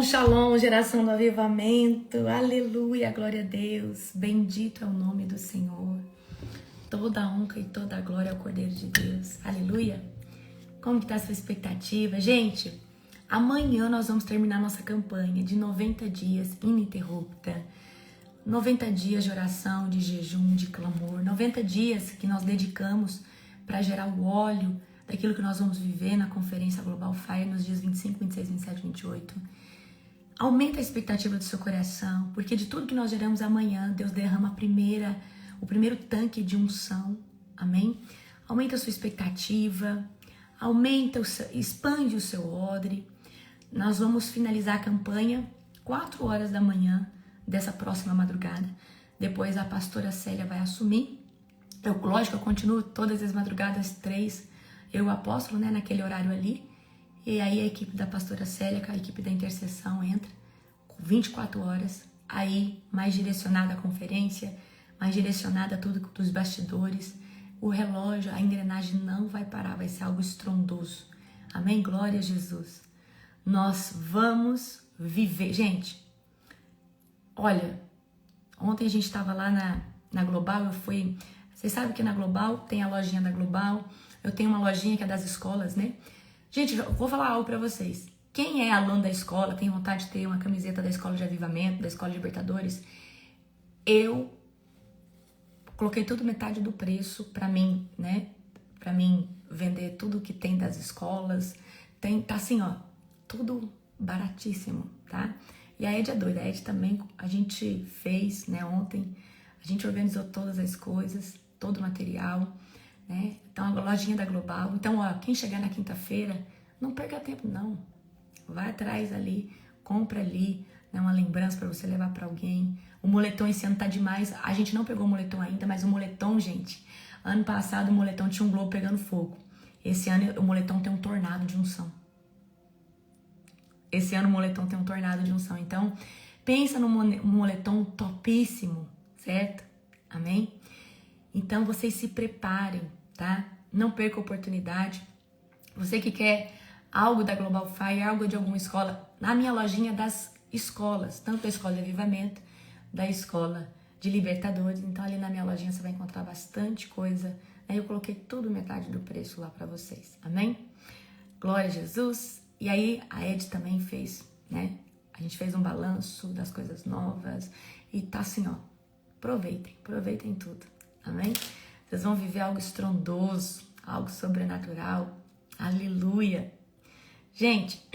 Shalom, geração do avivamento, aleluia, glória a Deus, bendito é o nome do Senhor, toda a honra e toda a glória ao Cordeiro de Deus, aleluia. Como que tá a sua expectativa? Gente, amanhã nós vamos terminar nossa campanha de 90 dias ininterrupta, 90 dias de oração, de jejum, de clamor, 90 dias que nós dedicamos para gerar o óleo daquilo que nós vamos viver na Conferência Global Fire nos dias 25, 26, 27, 28. Aumenta a expectativa do seu coração, porque de tudo que nós geramos amanhã, Deus derrama o primeiro tanque de unção, amém? Aumenta a sua expectativa, expande o seu odre. Nós vamos finalizar a campanha 4 horas da manhã dessa próxima madrugada. Depois a pastora Célia vai assumir. Lógico, eu continuo todas as madrugadas 3, eu e o apóstolo, né, naquele horário ali. E aí a equipe da pastora Célia, a equipe da intercessão entra com 24 horas, aí mais direcionada à conferência, mais direcionada a tudo dos bastidores. O relógio, a engrenagem não vai parar, vai ser algo estrondoso. Amém? Glória a Jesus. Nós vamos viver. Gente, olha, ontem a gente estava lá na Global, vocês sabem que na Global tem a lojinha da Global, eu tenho uma lojinha que é das escolas, né? Gente, eu vou falar algo pra vocês. Quem é aluno da escola, tem vontade de ter uma camiseta da Escola de Avivamento, da Escola de Libertadores, eu coloquei tudo metade do preço pra mim, né? Pra mim vender tudo que tem das escolas. Tá assim, ó, tudo baratíssimo, tá? E a Ed é doida, a Ed também, a gente fez, né, ontem, a gente organizou todas as coisas, todo o material, né? Então a lojinha da Global. Então, ó, quem chegar na quinta-feira, não perca tempo não. Vai atrás ali, compra ali, né, uma lembrança para você levar para alguém. O moletom esse ano tá demais. A gente não pegou o moletom ainda, mas o moletom, gente, ano passado o moletom tinha um globo pegando fogo. Esse ano o moletom tem um tornado de unção. Esse ano o moletom tem um tornado de unção. Então, pensa no moletom topíssimo, certo? Amém? Então, vocês se preparem, tá? Não perca a oportunidade. Você que quer algo da Global Fire, algo de alguma escola, na minha lojinha das escolas, tanto da Escola de Avivamento, da Escola de Libertadores. Então, ali na minha lojinha você vai encontrar bastante coisa. Aí eu coloquei tudo metade do preço lá para vocês. Amém? Glória a Jesus. E aí, a Ed também fez, né? A gente fez um balanço das coisas novas. E tá assim, ó. Aproveitem tudo. Amém? Vocês vão viver algo estrondoso, algo sobrenatural. Aleluia. Gente,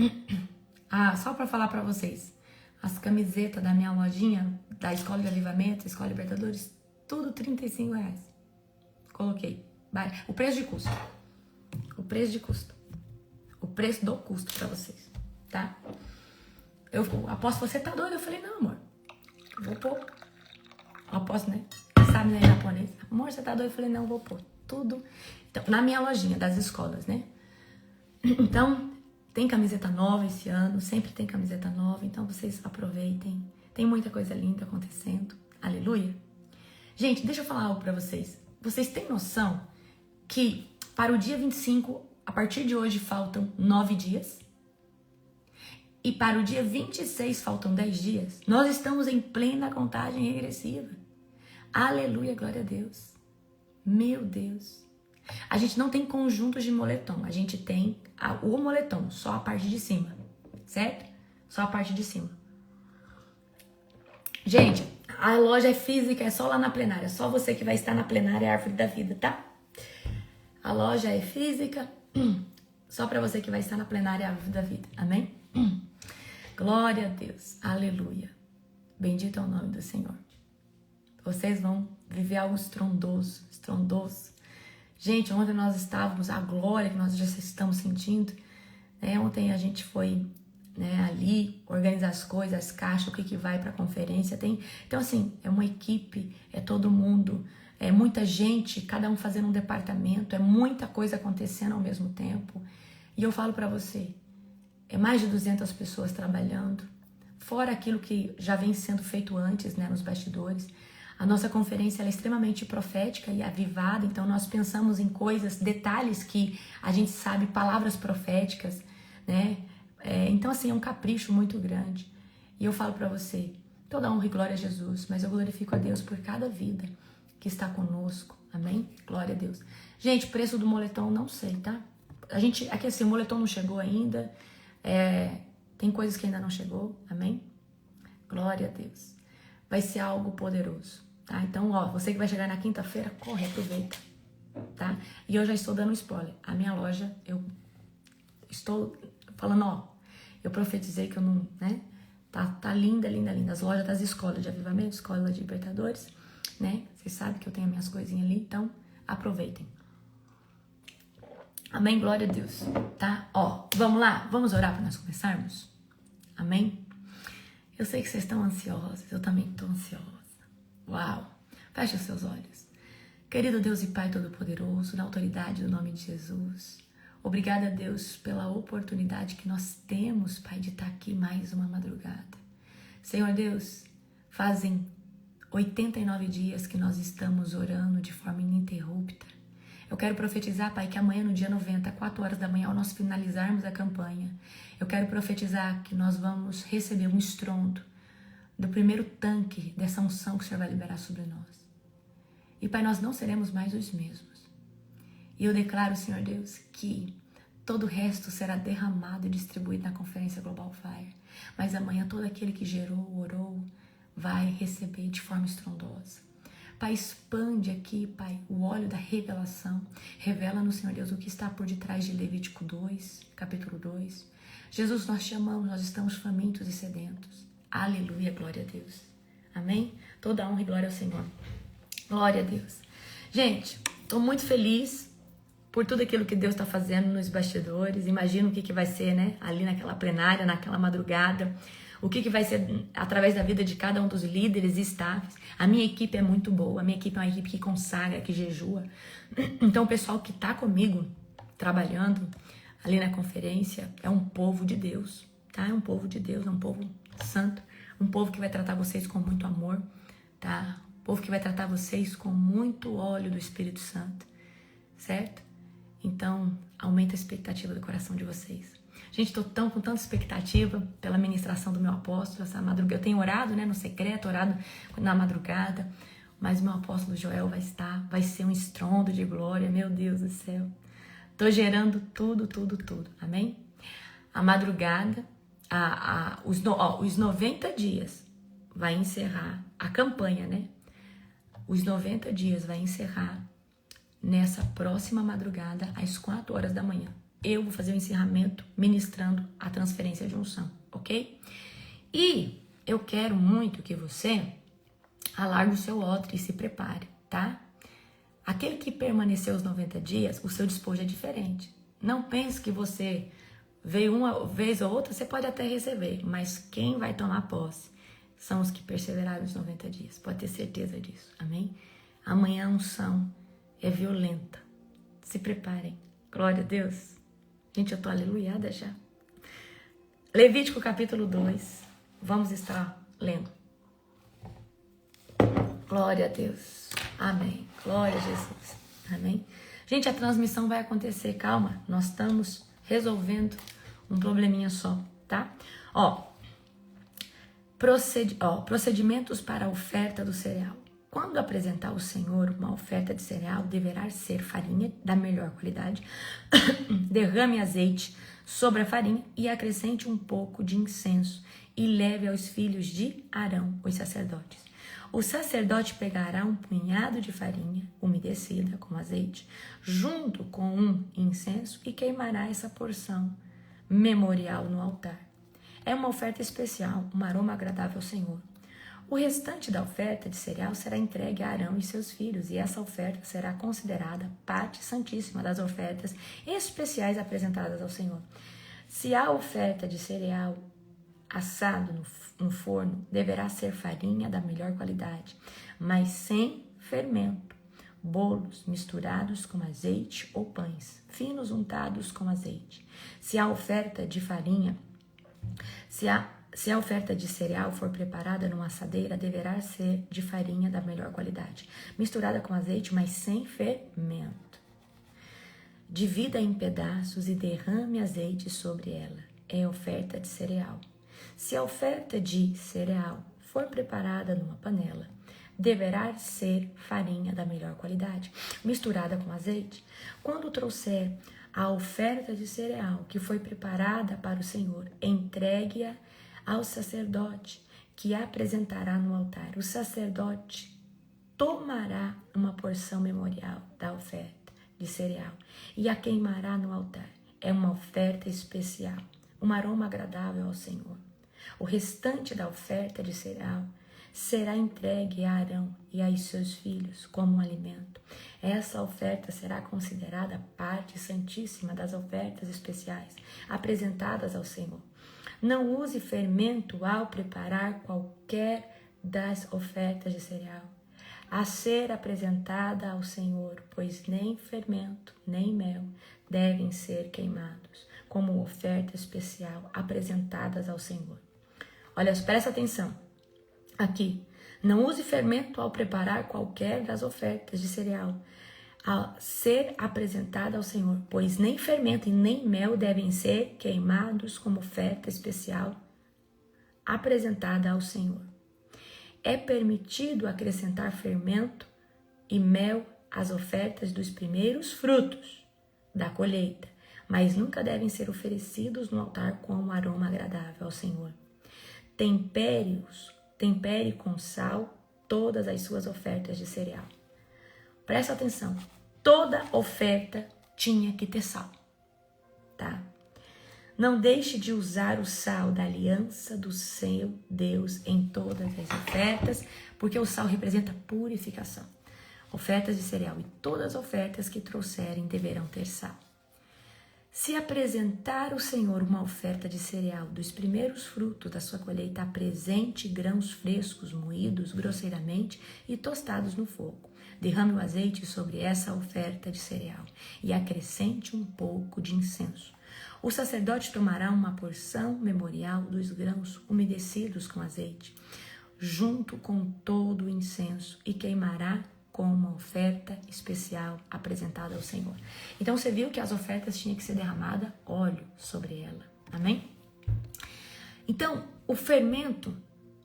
só para falar para vocês, as camisetas da minha lojinha, da Escola de Avivamento, Escola Libertadores, tudo R$35. Coloquei. O preço de custo. O preço de custo. O preço do custo para vocês, tá? Eu aposto, você tá doido? Eu falei, não, amor. Vou pôr. Aposto, né? Sabe, né, japonês? Amor, você tá doido? Eu falei, não, vou pôr tudo. Então, na minha lojinha das escolas, né? Então, tem camiseta nova esse ano, sempre tem camiseta nova, então vocês aproveitem. Tem muita coisa linda acontecendo. Aleluia. Gente, deixa eu falar algo pra vocês. Vocês têm noção que para o dia 25, a partir de hoje, faltam 9 dias? E para o dia 26, faltam 10 dias? Nós estamos em plena contagem regressiva. Aleluia, glória a Deus. Meu Deus. A gente não tem conjuntos de moletom. A gente tem o moletom, só a parte de cima. Certo? Só a parte de cima. Gente, a loja é física, é só lá na plenária. Só você que vai estar na plenária Árvore da Vida, tá? A loja é física, só para você que vai estar na plenária Árvore da Vida. Amém? Glória a Deus. Aleluia. Bendito é o nome do Senhor. Vocês vão viver algo estrondoso, estrondoso. Gente, ontem nós estávamos, a glória que nós já estamos sentindo, né? Ontem a gente foi, né, ali organizar as coisas, as caixas, o que vai para a conferência. Então, assim, é uma equipe, é todo mundo, é muita gente, cada um fazendo um departamento, é muita coisa acontecendo ao mesmo tempo. E eu falo para você, é mais de 200 pessoas trabalhando, fora aquilo que já vem sendo feito antes, né, nos bastidores. A nossa conferência ela é extremamente profética e avivada, então nós pensamos em coisas, detalhes que a gente sabe, palavras proféticas, né? Então, assim, é um capricho muito grande. E eu falo pra você, toda honra e glória a Jesus, mas eu glorifico a Deus por cada vida que está conosco. Amém? Glória a Deus. Gente, preço do moletom, não sei, tá? Aqui assim, o moletom não chegou ainda. Tem coisas que ainda não chegou. Amém? Glória a Deus. Vai ser algo poderoso, tá? Então, ó, você que vai chegar na quinta-feira, corre, aproveita, tá? E eu já estou dando spoiler. A minha loja, eu estou falando, ó, eu profetizei que eu não, né? Tá linda, linda, linda. As lojas das escolas de avivamento, escola de libertadores, né? Vocês sabem que eu tenho as minhas coisinhas ali, então aproveitem. Amém? Glória a Deus, tá? Ó, vamos lá? Vamos orar para nós começarmos? Amém? Eu sei que vocês estão ansiosos, eu também estou ansiosa. Uau! Feche os seus olhos. Querido Deus e Pai Todo-Poderoso, na autoridade do nome de Jesus, obrigada, Deus, pela oportunidade que nós temos, Pai, de estar aqui mais uma madrugada. Senhor Deus, fazem 89 dias que nós estamos orando de forma ininterrupta. Eu quero profetizar, Pai, que amanhã, no dia 90, 4 horas da manhã, ao nós finalizarmos a campanha, eu quero profetizar que nós vamos receber um estrondo do primeiro tanque dessa unção que o Senhor vai liberar sobre nós. E, Pai, nós não seremos mais os mesmos. E eu declaro, Senhor Deus, que todo o resto será derramado e distribuído na Conferência Global Fire. Mas amanhã todo aquele que gerou, orou, vai receber de forma estrondosa. Pai, expande aqui, Pai, o óleo da revelação. Revela no Senhor Deus o que está por detrás de Levítico 2, capítulo 2. Jesus, nós te amamos, nós estamos famintos e sedentos. Aleluia, glória a Deus. Amém? Toda honra e glória ao Senhor. Glória a Deus. Gente, estou muito feliz por tudo aquilo que Deus está fazendo nos bastidores. Imagina o que vai ser, né? Ali naquela plenária, naquela madrugada. O que vai ser através da vida de cada um dos líderes e staffs. A minha equipe é muito boa. A minha equipe é uma equipe que consagra, que jejua. Então, o pessoal que está comigo, trabalhando ali na conferência, é um povo de Deus, tá? É um povo de Deus, é um povo santo. Um povo que vai tratar vocês com muito amor, tá? Um povo que vai tratar vocês com muito óleo do Espírito Santo, certo? Então, aumenta a expectativa do coração de vocês. Gente, estou com tanta expectativa pela ministração do meu apóstolo essa madrugada. Eu tenho orado, né, no secreto, orado na madrugada, mas o meu apóstolo Joel vai ser um estrondo de glória, meu Deus do céu. Estou gerando tudo. Amém? A madrugada, os 90 dias vai encerrar a campanha, né? Os 90 dias vai encerrar nessa próxima madrugada, às 4 horas da manhã. Eu vou fazer o encerramento ministrando a transferência de unção, ok? E eu quero muito que você alargue o seu odre e se prepare, tá? Aquele que permaneceu os 90 dias, o seu despojo é diferente. Não pense que você veio uma vez ou outra, você pode até receber, mas quem vai tomar posse são os que perseveraram os 90 dias. Pode ter certeza disso, amém? Amanhã a unção é violenta. Se preparem. Glória a Deus. Gente, eu tô aleluiada já. Levítico capítulo 2. Vamos estar lendo. Glória a Deus. Amém. Glória a Jesus. Amém. Gente, a transmissão vai acontecer. Calma. Nós estamos resolvendo um probleminha só, tá? Procedimentos para a oferta do cereal. Quando apresentar ao Senhor uma oferta de cereal, deverá ser farinha da melhor qualidade. Derrame azeite sobre a farinha e acrescente um pouco de incenso e leve aos filhos de Arão, os sacerdotes. O sacerdote pegará um punhado de farinha umedecida com azeite, junto com um incenso, e queimará essa porção memorial no altar. É uma oferta especial, um aroma agradável ao Senhor. O restante da oferta de cereal será entregue a Arão e seus filhos, e essa oferta será considerada parte santíssima das ofertas especiais apresentadas ao Senhor. Se a oferta de cereal assado no forno, deverá ser farinha da melhor qualidade, mas sem fermento. Bolos misturados com azeite ou pães finos untados com azeite. Se a oferta de cereal for preparada numa assadeira, deverá ser de farinha da melhor qualidade, misturada com azeite, mas sem fermento. Divida em pedaços e derrame azeite sobre ela. é oferta de cereal. Se a oferta de cereal for preparada numa panela, deverá ser farinha da melhor qualidade, misturada com azeite. Quando trouxer a oferta de cereal que foi preparada para o Senhor, entregue-a ao sacerdote, que a apresentará no altar. O sacerdote tomará uma porção memorial da oferta de cereal e a queimará no altar. É uma oferta especial, um aroma agradável ao Senhor. O restante da oferta de cereal será entregue a Arão e a seus filhos como um alimento. Essa oferta será considerada parte santíssima das ofertas especiais apresentadas ao Senhor. Não use fermento ao preparar qualquer das ofertas de cereal a ser apresentada ao Senhor, pois nem fermento nem mel devem ser queimados como oferta especial apresentadas ao Senhor. Olha, presta atenção. Aqui, não use fermento ao preparar qualquer das ofertas de cereal a ser apresentada ao Senhor, pois nem fermento e nem mel devem ser queimados como oferta especial apresentada ao Senhor. É permitido acrescentar fermento e mel às ofertas dos primeiros frutos da colheita, mas nunca devem ser oferecidos no altar como aroma agradável ao Senhor. Tempere com sal todas as suas ofertas de cereal. Presta atenção, toda oferta tinha que ter sal, tá? Não deixe de usar o sal da aliança do seu Deus em todas as ofertas, porque o sal representa purificação. Ofertas de cereal e todas as ofertas que trouxerem deverão ter sal. Se apresentar ao Senhor uma oferta de cereal dos primeiros frutos da sua colheita, apresente grãos frescos, moídos grosseiramente e tostados no fogo. Derrame o azeite sobre essa oferta de cereal e acrescente um pouco de incenso. O sacerdote tomará uma porção memorial dos grãos umedecidos com azeite, junto com todo o incenso, e queimará como uma oferta especial apresentada ao Senhor. Então você viu que as ofertas tinham que ser derramada óleo sobre ela. Amém? Então, o fermento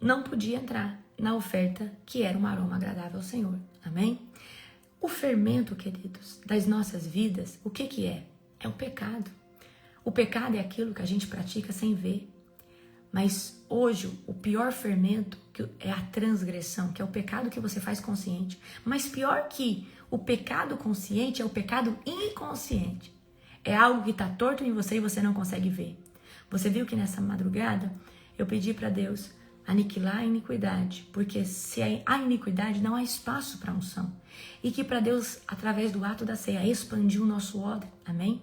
não podia entrar na oferta que era um aroma agradável ao Senhor. Amém? O fermento, queridos, das nossas vidas, o que é? É o pecado. O pecado é aquilo que a gente pratica sem ver. Mas hoje o pior fermento é a transgressão, que é o pecado que você faz consciente. Mas pior que o pecado consciente é o pecado inconsciente. É algo que está torto em você e você não consegue ver. Você viu que nessa madrugada eu pedi para Deus aniquilar a iniquidade, porque se há iniquidade não há espaço para unção. E que para Deus, através do ato da ceia, expandir o nosso ódio. Amém?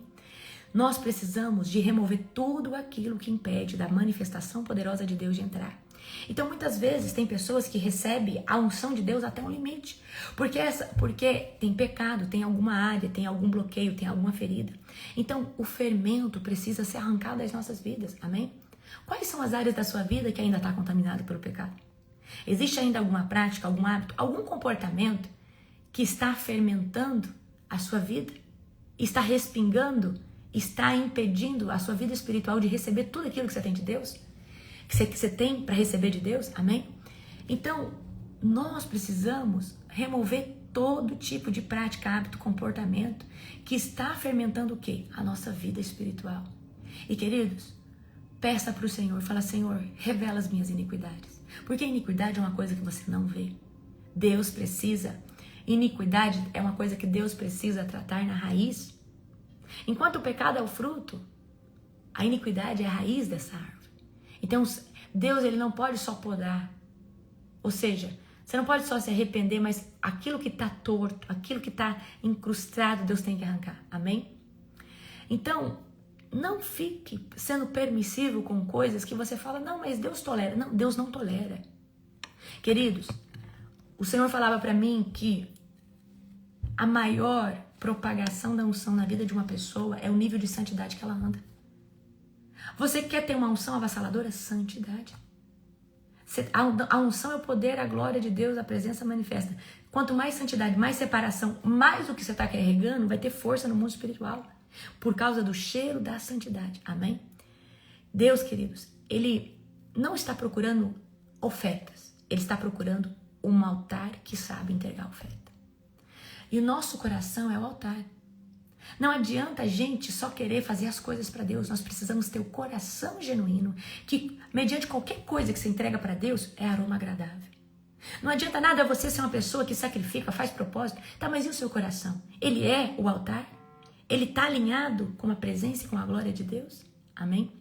Nós precisamos de remover tudo aquilo que impede da manifestação poderosa de Deus de entrar. Então, muitas vezes, tem pessoas que recebem a unção de Deus até um limite. Porque tem pecado, tem alguma área, tem algum bloqueio, tem alguma ferida. Então, o fermento precisa ser arrancado das nossas vidas. Amém? Quais são as áreas da sua vida que ainda está contaminada pelo pecado? Existe ainda alguma prática, algum hábito, algum comportamento que está fermentando a sua vida? Está respingando? Está impedindo a sua vida espiritual de receber tudo aquilo que você tem de Deus? Que você tem para receber de Deus? Amém? Então, nós precisamos remover todo tipo de prática, hábito, comportamento que está fermentando o quê? A nossa vida espiritual. E queridos, peça para o Senhor, fala: Senhor, revela as minhas iniquidades. Porque a iniquidade é uma coisa que você não vê. Deus precisa. Iniquidade é uma coisa que Deus precisa tratar na raiz. Enquanto o pecado é o fruto, a iniquidade é a raiz dessa árvore. Então, Deus, ele não pode só podar. Ou seja, você não pode só se arrepender, mas aquilo que está torto, aquilo que está incrustado, Deus tem que arrancar. Amém? Então, não fique sendo permissivo com coisas que você fala: não, mas Deus tolera. Não, Deus não tolera. Queridos, o Senhor falava para mim que a maior propagação da unção na vida de uma pessoa é o nível de santidade que ela anda. Você quer ter uma unção avassaladora? Santidade. A unção é o poder, a glória de Deus, a presença manifesta. Quanto mais santidade, mais separação, mais o que você está carregando vai ter força no mundo espiritual. Por causa do cheiro da santidade. Amém? Deus, queridos, Ele não está procurando ofertas. Ele está procurando um altar que sabe entregar oferta. E o nosso coração é o altar. Não adianta a gente só querer fazer as coisas para Deus. Nós precisamos ter o coração genuíno, que mediante qualquer coisa que você entrega para Deus, é aroma agradável. Não adianta nada você ser uma pessoa que sacrifica, faz propósito. Tá, mas e o seu coração? Ele é o altar? Ele está alinhado com a presença e com a glória de Deus? Amém?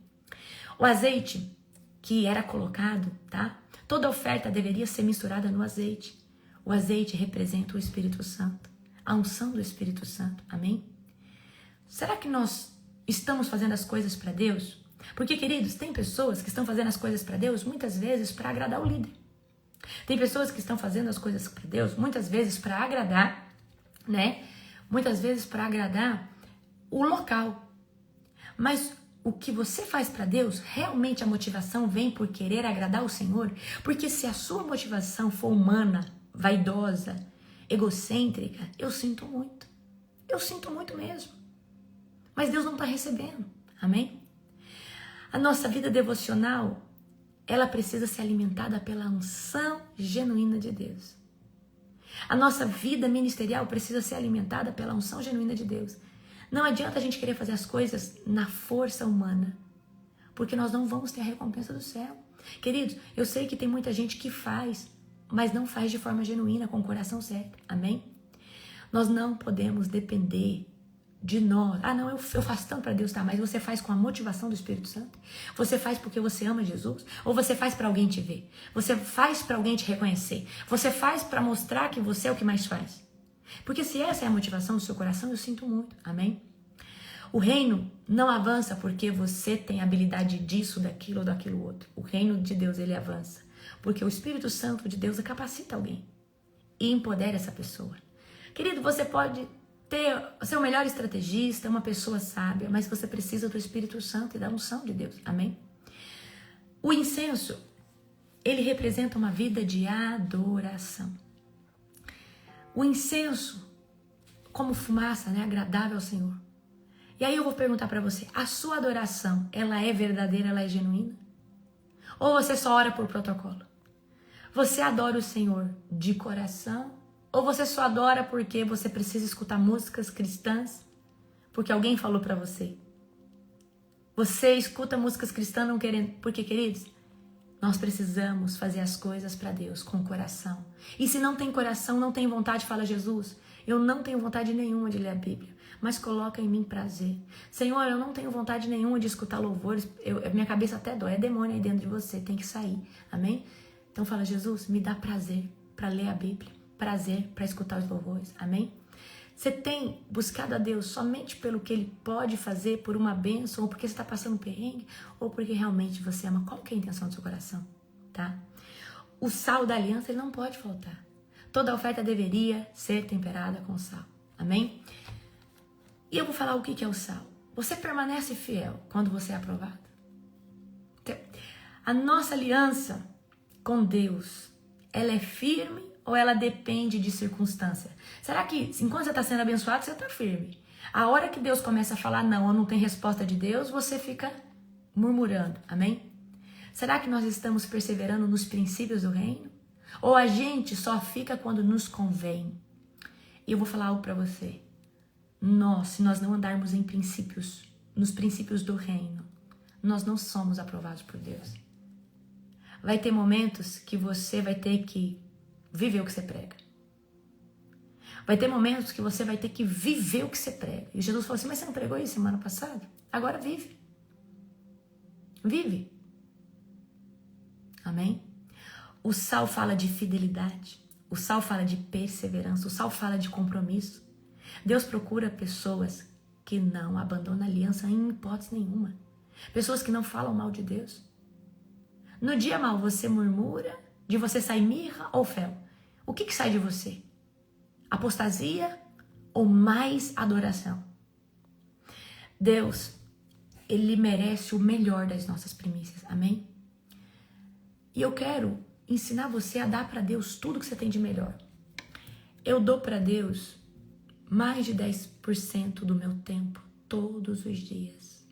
O azeite que era colocado, tá? Toda oferta deveria ser misturada no azeite. O azeite representa o Espírito Santo, a unção do Espírito Santo. Amém? Será que nós estamos fazendo as coisas para Deus? Porque, queridos, tem pessoas que estão fazendo as coisas para Deus muitas vezes para agradar o líder. Tem pessoas que estão fazendo as coisas para Deus muitas vezes para agradar, né? Muitas vezes para agradar o local. Mas o que você faz para Deus, realmente a motivação vem por querer agradar o Senhor? Porque se a sua motivação for humana, vaidosa, egocêntrica, eu sinto muito. Eu sinto muito mesmo. Mas Deus não está recebendo. Amém? A nossa vida devocional, ela precisa ser alimentada pela unção genuína de Deus. A nossa vida ministerial precisa ser alimentada pela unção genuína de Deus. Não adianta a gente querer fazer as coisas na força humana, porque nós não vamos ter a recompensa do céu. Queridos, eu sei que tem muita gente que faz, mas não faz de forma genuína, com o coração certo. Amém? Nós não podemos depender de nós. Ah, não, eu faço tanto para Deus, tá? Mas você faz com a motivação do Espírito Santo? Você faz porque você ama Jesus? Ou você faz para alguém te ver? Você faz para alguém te reconhecer? Você faz para mostrar que você é o que mais faz? Porque se essa é a motivação do seu coração, eu sinto muito. Amém? O reino não avança porque você tem habilidade disso, daquilo ou daquilo outro. O reino de Deus, ele avança porque o Espírito Santo de Deus capacita alguém e empodera essa pessoa. Querido, você pode ser o melhor estrategista, uma pessoa sábia, mas você precisa do Espírito Santo e da unção de Deus. Amém? O incenso, ele representa uma vida de adoração. O incenso, como fumaça, né, agradável ao Senhor. E aí eu vou perguntar para você, a sua adoração, ela é verdadeira, ela é genuína? Ou você só ora por protocolo? Você adora o Senhor de coração? Ou você só adora porque você precisa escutar músicas cristãs? Porque alguém falou para você? Você escuta músicas cristãs não querendo... Porque, queridos, nós precisamos fazer as coisas para Deus com o coração. E se não tem coração, não tem vontade, fala Jesus, eu não tenho vontade nenhuma de ler a Bíblia, mas coloca em mim prazer. Senhor, eu não tenho vontade nenhuma de escutar louvores, minha cabeça até dói, é demônio aí dentro de você, tem que sair. Amém? Então fala, Jesus, me dá prazer para ler a Bíblia, prazer para escutar os louvores. Amém? Você tem buscado a Deus somente pelo que Ele pode fazer, por uma bênção, ou porque você está passando um perrengue, ou porque realmente você ama? Qual que é a intenção do seu coração? Tá? O sal da aliança, ele não pode faltar. Toda oferta deveria ser temperada com sal. Amém? E eu vou falar o que é o sal. Você permanece fiel quando você é aprovado. A nossa aliança com Deus, ela é firme ou ela depende de circunstância? Será que enquanto você está sendo abençoado, você está firme? A hora que Deus começa a falar não, ou não tem resposta de Deus, você fica murmurando. Amém? Será que nós estamos perseverando nos princípios do reino? Ou a gente só fica quando nos convém? E eu vou falar algo para você. Se nós não andarmos em princípios, nos princípios do reino, nós não somos aprovados por Deus. Vai ter momentos que você vai ter que viver o que você prega. Vai ter momentos que você vai ter que viver o que você prega. E Jesus falou assim, mas você não pregou isso semana passada? Agora vive. Vive. Amém? O sal fala de fidelidade. O sal fala de perseverança. O sal fala de compromisso. Deus procura pessoas que não abandonam a aliança em hipótese nenhuma. Pessoas que não falam mal de Deus. No dia mal você murmura, de você sai mirra ou fel? O que sai de você? Apostasia ou mais adoração? Deus, Ele merece o melhor das nossas primícias. Amém? E eu quero ensinar você a dar para Deus tudo que você tem de melhor. Eu dou para Deus mais de 10% do meu tempo todos os dias.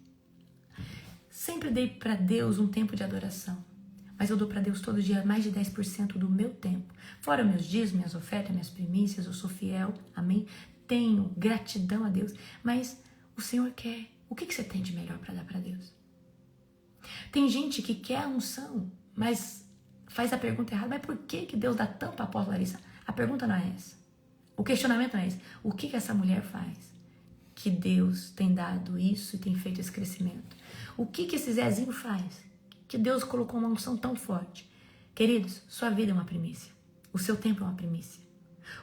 sempre dei para Deus um tempo de adoração. Mas eu dou para Deus todo dia mais de 10% do meu tempo. Fora meus dízimos, minhas ofertas, minhas primícias, eu sou fiel, amém? Tenho gratidão a Deus, mas o Senhor quer. O que você tem de melhor para dar para Deus? Tem gente que quer a unção, mas faz a pergunta errada. Mas por que Deus dá tanto para a apóstola Larissa? A pergunta não é essa. O questionamento não é esse. O que essa mulher faz? Que Deus tem dado isso e tem feito esse crescimento. O que esse Zezinho faz? Que Deus colocou uma unção tão forte. Queridos, sua vida é uma primícia. O seu tempo é uma primícia.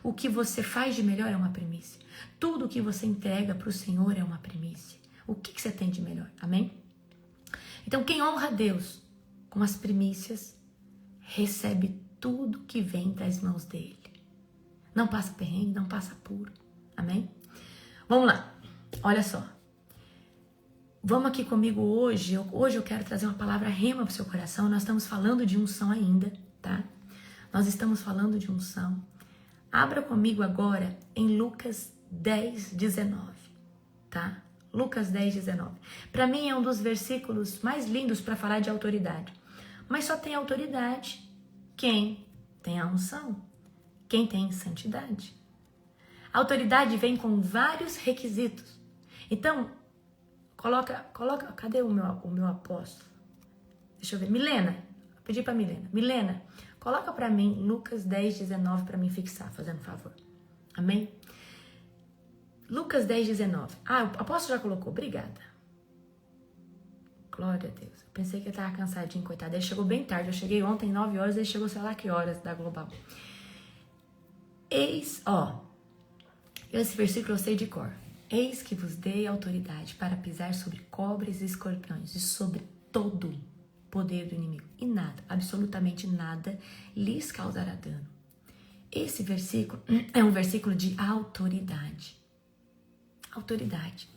O que você faz de melhor é uma primícia. Tudo o que você entrega para o Senhor é uma primícia. O que você tem de melhor? Amém? Então, quem honra a Deus com as primícias, recebe tudo que vem das mãos dele. Não passa perrengue, não passa apuro. Amém? Vamos lá. Olha só. Vamos aqui comigo hoje. Hoje eu quero trazer uma palavra rema para o seu coração. Nós estamos falando de unção ainda, tá? Nós estamos falando de unção. Abra comigo agora em Lucas 10, 19, tá? Lucas 10, 19. Para mim é um dos versículos mais lindos para falar de autoridade. Mas só tem autoridade quem tem a unção, quem tem santidade. A autoridade vem com vários requisitos. Então, coloca, cadê o meu apóstolo? Deixa eu ver, Milena, vou pedir para Milena, coloca para mim Lucas 10, 19 para mim fixar, fazendo favor. Amém? Lucas 10, 19. Ah, o apóstolo já colocou, obrigada. Glória a Deus. Eu pensei que ele estava cansadinho, coitado. Ele chegou bem tarde, eu cheguei ontem, 9 horas, ele chegou sei lá que horas da Global. Esse versículo eu sei de cor. Eis que vos dei autoridade para pisar sobre cobras e escorpiões e sobre todo poder do inimigo. E nada, absolutamente nada, lhes causará dano. Esse versículo é um versículo de autoridade. Autoridade.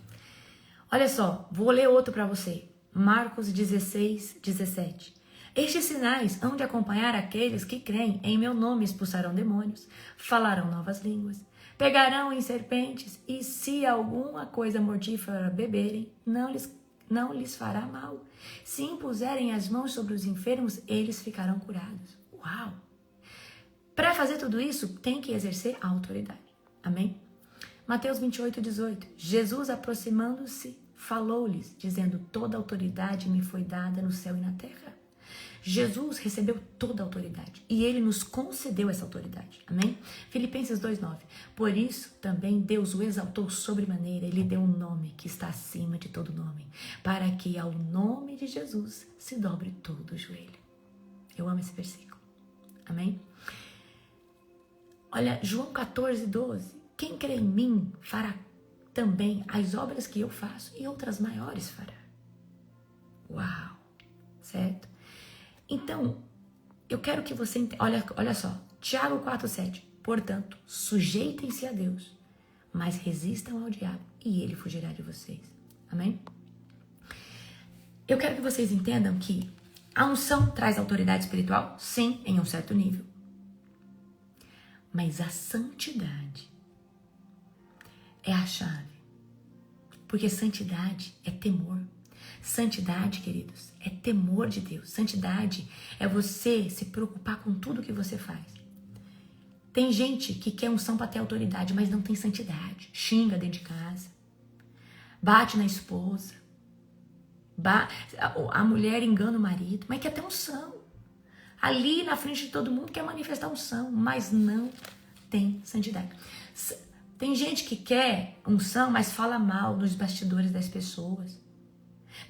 Olha só, vou ler outro para você. Marcos 16, 17. Estes sinais hão de acompanhar aqueles que creem em meu nome, expulsarão demônios, falarão novas línguas, pegarão em serpentes, e se alguma coisa mortífera beberem, não lhes fará mal. Se impuserem as mãos sobre os enfermos, eles ficarão curados. Uau! Para fazer tudo isso, tem que exercer a autoridade. Amém? Mateus 28, 18. Jesus, aproximando-se, falou-lhes, dizendo: toda autoridade me foi dada no céu e na terra. Jesus recebeu toda a autoridade e ele nos concedeu essa autoridade. Amém? Filipenses 2,9. Por isso também Deus o exaltou sobremaneira e lhe deu um nome que está acima de todo nome, para que ao nome de Jesus se dobre todo o joelho. Eu amo esse versículo. Amém? Olha, João 14, 12. Quem crê em mim fará também as obras que eu faço e outras maiores fará. Uau! Certo? Então, eu quero que você entenda. Olha só, Tiago 4,7. Portanto, sujeitem-se a Deus, mas resistam ao diabo e ele fugirá de vocês. Amém? Eu quero que vocês entendam que a unção traz autoridade espiritual, sim, em um certo nível. Mas a santidade é a chave. Porque santidade é temor. Santidade, queridos, é temor de Deus. Santidade é você se preocupar com tudo que você faz. Tem gente que quer unção para ter autoridade, mas não tem santidade. Xinga dentro de casa. Bate na esposa. A mulher engana o marido, mas quer ter unção. Ali na frente de todo mundo quer manifestar unção, mas não tem santidade. Tem gente que quer unção, mas fala mal nos bastidores das pessoas.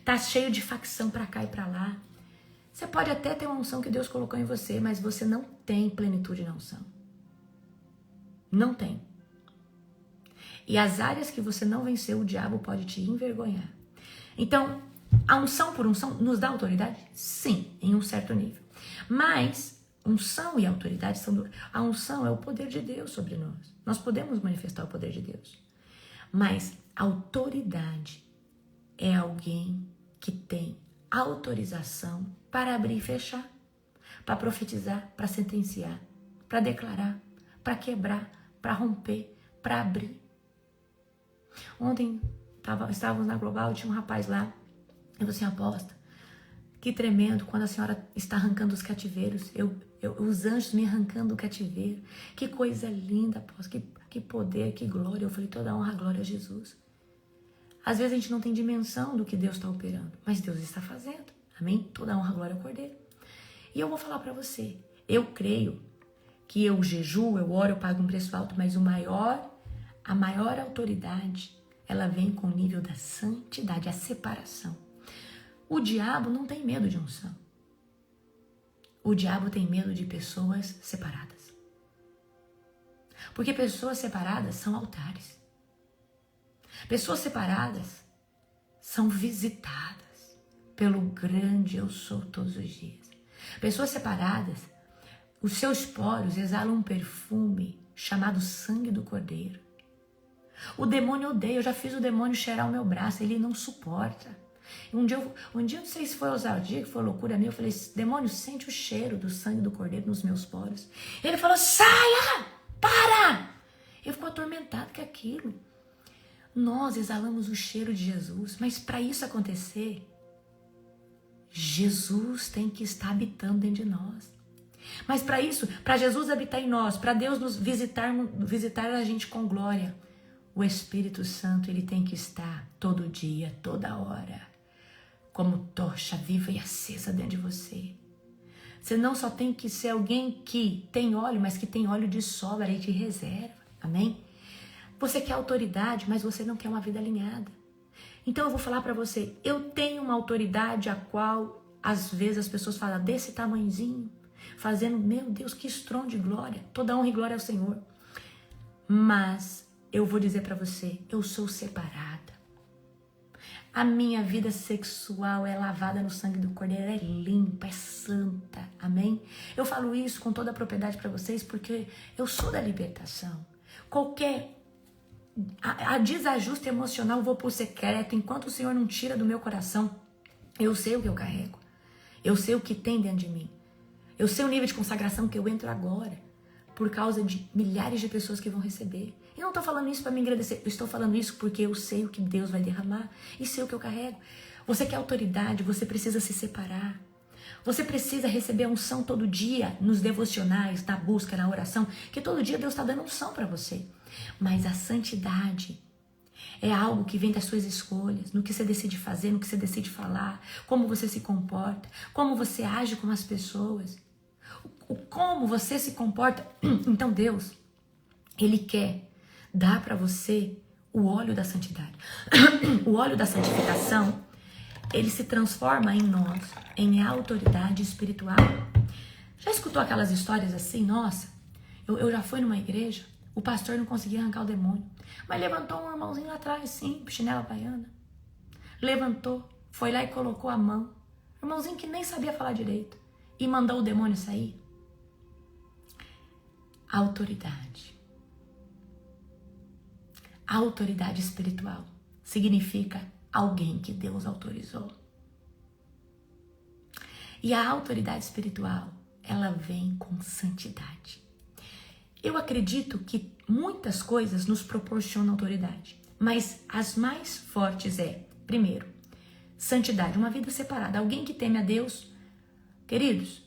Tá cheio de facção pra cá e pra lá. Você pode até ter uma unção que Deus colocou em você, mas você não tem plenitude na unção. Não tem. E as áreas que você não venceu, o diabo pode te envergonhar. Então, a unção por unção nos dá autoridade? Sim, em um certo nível. Mas unção e autoridade são... A unção é o poder de Deus sobre nós. Nós podemos manifestar o poder de Deus. Mas autoridade é alguém que tem autorização para abrir e fechar, para profetizar, para sentenciar, para declarar, para quebrar, para romper, para abrir. Ontem estávamos na Global, tinha um rapaz lá, eu falei assim: aposta, Que tremendo quando a senhora está arrancando os cativeiros. Os anjos me arrancando o cativeiro. Que coisa linda, apóstolo. Que poder, que glória. Eu falei, toda honra, glória a Jesus. Às vezes a gente não tem dimensão do que Deus está operando, mas Deus está fazendo. Amém? Toda honra, glória ao Cordeiro. E eu vou falar para você. Eu creio que eu jejuo, eu oro, eu pago um preço alto, mas a maior autoridade, ela vem com o nível da santidade, a separação. O diabo não tem medo de unção. O diabo tem medo de pessoas separadas. Porque pessoas separadas são altares. Pessoas separadas são visitadas pelo grande eu sou todos os dias. Pessoas separadas, os seus poros exalam um perfume chamado sangue do Cordeiro. O demônio odeia, eu já fiz o demônio cheirar o meu braço, ele não suporta. Um dia eu não sei se foi ousadia, que foi loucura minha, eu falei, demônio, sente o cheiro do sangue do Cordeiro nos meus poros. Ele falou, saia, para! Eu fico atormentado com aquilo. Nós exalamos o cheiro de Jesus, mas para isso acontecer, Jesus tem que estar habitando dentro de nós. Mas para isso, para Jesus habitar em nós, para Deus nos visitar a gente com glória, o Espírito Santo, ele tem que estar todo dia, toda hora, como tocha viva e acesa dentro de você. Você não só tem que ser alguém que tem óleo, mas que tem óleo de sobra e de reserva. Amém? Você quer autoridade, mas você não quer uma vida alinhada. Então eu vou falar para você, eu tenho uma autoridade a qual às vezes as pessoas falam desse tamanhozinho, fazendo, meu Deus, que estrondo de glória, toda honra e glória ao Senhor. Mas eu vou dizer para você, eu sou separada. A minha vida sexual é lavada no sangue do Cordeiro, é limpa, é santa, amém? Eu falo isso com toda a propriedade para vocês porque eu sou da libertação. Qualquer a desajuste emocional eu vou por secreto, enquanto o Senhor não tira do meu coração, eu sei o que eu carrego, eu sei o que tem dentro de mim, eu sei o nível de consagração que eu entro agora, por causa de milhares de pessoas que vão receber. Eu não estou falando isso para me agradecer, eu estou falando isso porque eu sei o que Deus vai derramar e sei o que eu carrego. Você quer autoridade, você precisa se separar. Você precisa receber a unção todo dia, nos devocionais, na busca, na oração, que todo dia Deus está dando unção para você. Mas a santidade é algo que vem das suas escolhas, no que você decide fazer, no que você decide falar, como você se comporta, como você age com as pessoas, como você se comporta. Então Deus, Ele quer dar para você o óleo da santidade. O óleo da santificação, ele se transforma em nós, em autoridade espiritual. Já escutou aquelas histórias assim? Nossa, eu já fui numa igreja, o pastor não conseguia arrancar o demônio, mas levantou um irmãozinho lá atrás, sim, chinela baiana. Levantou, foi lá e colocou a mão. Irmãozinho que nem sabia falar direito. E mandou o demônio sair. Autoridade. A autoridade espiritual significa alguém que Deus autorizou. E a autoridade espiritual, ela vem com santidade. Eu acredito que muitas coisas nos proporcionam autoridade, mas as mais fortes primeiro, santidade, uma vida separada, alguém que teme a Deus. Queridos,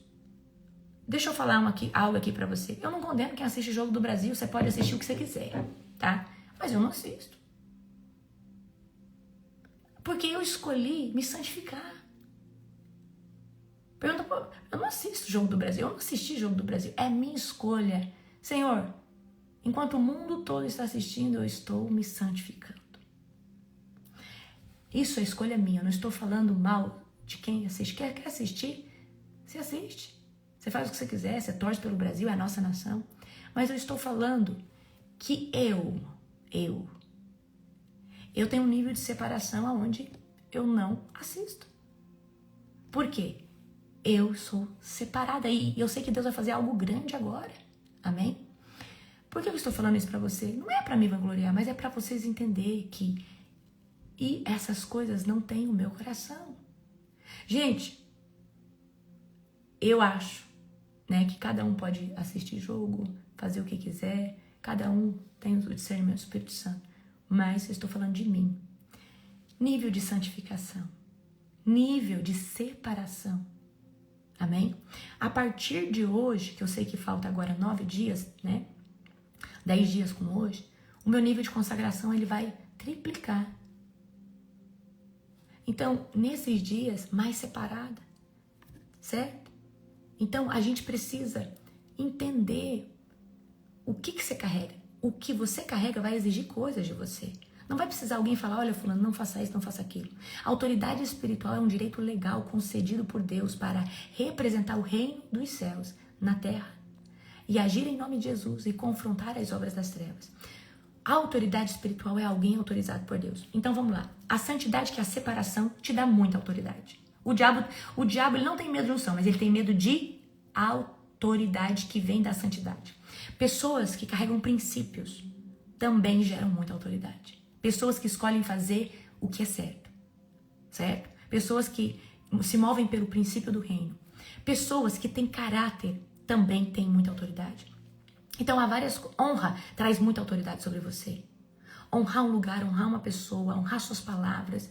deixa eu falar algo aqui pra você. Eu não condeno quem assiste Jogo do Brasil, você pode assistir o que você quiser, tá? Mas eu não assisto. Porque eu escolhi me santificar. Eu não assisto Jogo do Brasil, eu não assisti Jogo do Brasil, é minha escolha. Senhor, enquanto o mundo todo está assistindo, eu estou me santificando. Isso é escolha minha, eu não estou falando mal de quem assiste. Quer assistir? Você assiste. Você faz o que você quiser, você torce pelo Brasil, é a nossa nação. Mas eu estou falando que eu tenho um nível de separação aonde eu não assisto. Por quê? Eu sou separada e eu sei que Deus vai fazer algo grande agora. Amém? Por que eu estou falando isso pra você? Não é pra me vangloriar, mas é pra vocês entenderem que essas coisas não têm o meu coração. Gente, eu acho, né, que cada um pode assistir jogo, fazer o que quiser, cada um tem o discernimento do Espírito Santo, mas eu estou falando de mim. Nível de santificação. nível de separação. Amém? A partir de hoje, que eu sei que falta agora 9 dias, né? 10 dias com hoje, o meu nível de consagração ele vai triplicar. Então, nesses dias, mais separada, certo? Então, a gente precisa entender o que você carrega. O que você carrega vai exigir coisas de você. Não vai precisar alguém falar, olha, fulano, não faça isso, não faça aquilo. A autoridade espiritual é um direito legal concedido por Deus para representar o reino dos céus na terra e agir em nome de Jesus e confrontar as obras das trevas. A autoridade espiritual é alguém autorizado por Deus. Então vamos lá. A santidade, que é a separação, te dá muita autoridade. O diabo ele não tem medo de unção, mas ele tem medo de autoridade que vem da santidade. Pessoas que carregam princípios também geram muita autoridade. Pessoas que escolhem fazer o que é certo, certo? Pessoas que se movem pelo princípio do reino. Pessoas que têm caráter também têm muita autoridade. Então, honra traz muita autoridade sobre você. Honrar um lugar, honrar uma pessoa, honrar suas palavras.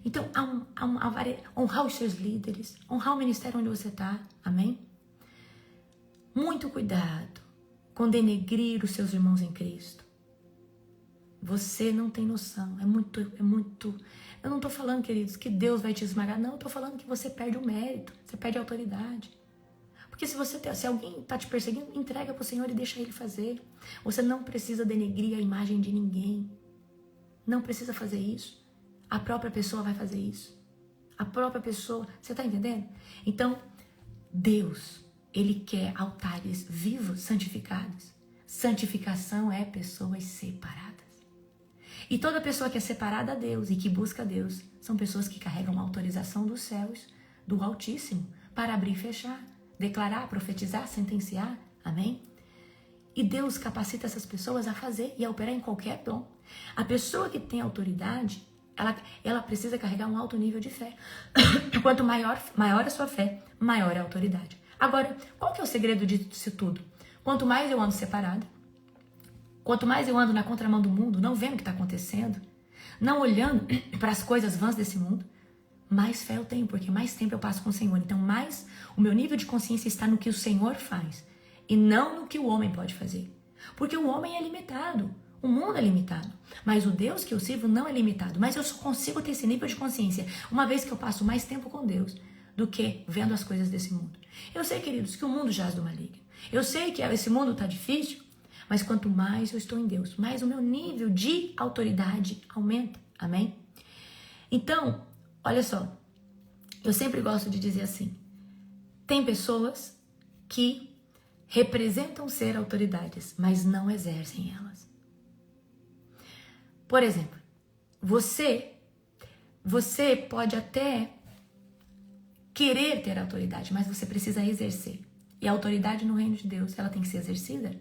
Então, honrar os seus líderes, honrar o ministério onde você está. Amém? Muito cuidado com denegrir os seus irmãos em Cristo. Você não tem noção. É muito. Eu não estou falando, queridos, que Deus vai te esmagar. Não, eu estou falando que você perde o mérito. Você perde a autoridade. Porque se alguém está te perseguindo, entrega para o Senhor e deixa Ele fazer. Você não precisa denegrir a imagem de ninguém. Não precisa fazer isso. A própria pessoa vai fazer isso. A própria pessoa. Você está entendendo? Então, Deus, Ele quer altares vivos, santificados. Santificação é pessoas separadas. E toda pessoa que é separada a Deus e que busca Deus são pessoas que carregam a autorização dos céus, do Altíssimo, para abrir e fechar, declarar, profetizar, sentenciar. Amém? E Deus capacita essas pessoas a fazer e a operar em qualquer dom. A pessoa que tem autoridade, ela precisa carregar um alto nível de fé. Quanto maior a sua fé, maior é a autoridade. Agora, qual que é o segredo disso tudo? Quanto mais eu ando separada, quanto mais eu ando na contramão do mundo, não vendo o que está acontecendo, não olhando para as coisas vãs desse mundo, mais fé eu tenho, porque mais tempo eu passo com o Senhor. Então, mais o meu nível de consciência está no que o Senhor faz e não no que o homem pode fazer. Porque o homem é limitado, o mundo é limitado, mas o Deus que eu sirvo não é limitado. Mas eu só consigo ter esse nível de consciência uma vez que eu passo mais tempo com Deus do que vendo as coisas desse mundo. Eu sei, queridos, que o mundo jaz do maligno. Eu sei que esse mundo está difícil, mas quanto mais eu estou em Deus, mais o meu nível de autoridade aumenta. Amém? Então, olha só, eu sempre gosto de dizer assim, tem pessoas que representam ser autoridades, mas não exercem elas. Por exemplo, você pode até querer ter autoridade, mas você precisa exercer. E a autoridade no reino de Deus, ela tem que ser exercida.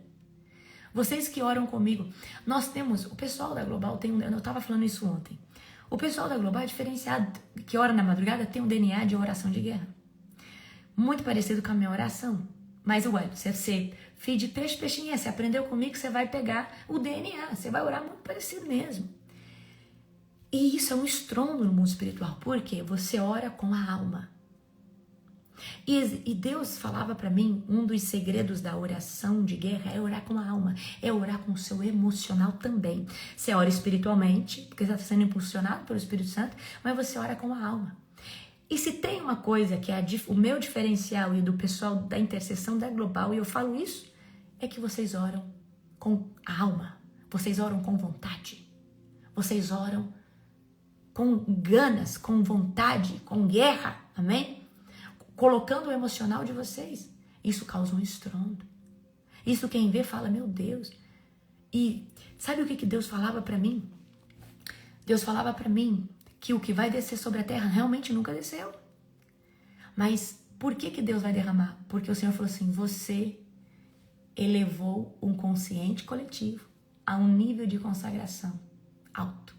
Vocês que oram comigo, nós temos, o pessoal da Global eu estava falando isso ontem, o pessoal da Global é diferenciado, que ora na madrugada tem um DNA de oração de guerra. Muito parecido com a minha oração. Mas, ué, você filho de peixe, peixinha, você aprendeu comigo que você vai pegar o DNA, você vai orar muito parecido mesmo. E isso é um estrondo no mundo espiritual, porque você ora com a alma. E Deus falava para mim, um dos segredos da oração de guerra é orar com a alma, é orar com o seu emocional também. Você ora espiritualmente, porque você está sendo impulsionado pelo Espírito Santo, mas você ora com a alma. E se tem uma coisa que é o meu diferencial e do pessoal da intercessão da Global, e eu falo isso, é que vocês oram com a alma, vocês oram com vontade, vocês oram com ganas, com vontade, com guerra, amém? Colocando o emocional de vocês. Isso causa um estrondo. Isso quem vê fala, meu Deus. E sabe o que Deus falava para mim? Deus falava para mim que o que vai descer sobre a terra realmente nunca desceu. Mas por que Deus vai derramar? Porque o Senhor falou assim, você elevou um consciente coletivo a um nível de consagração alto.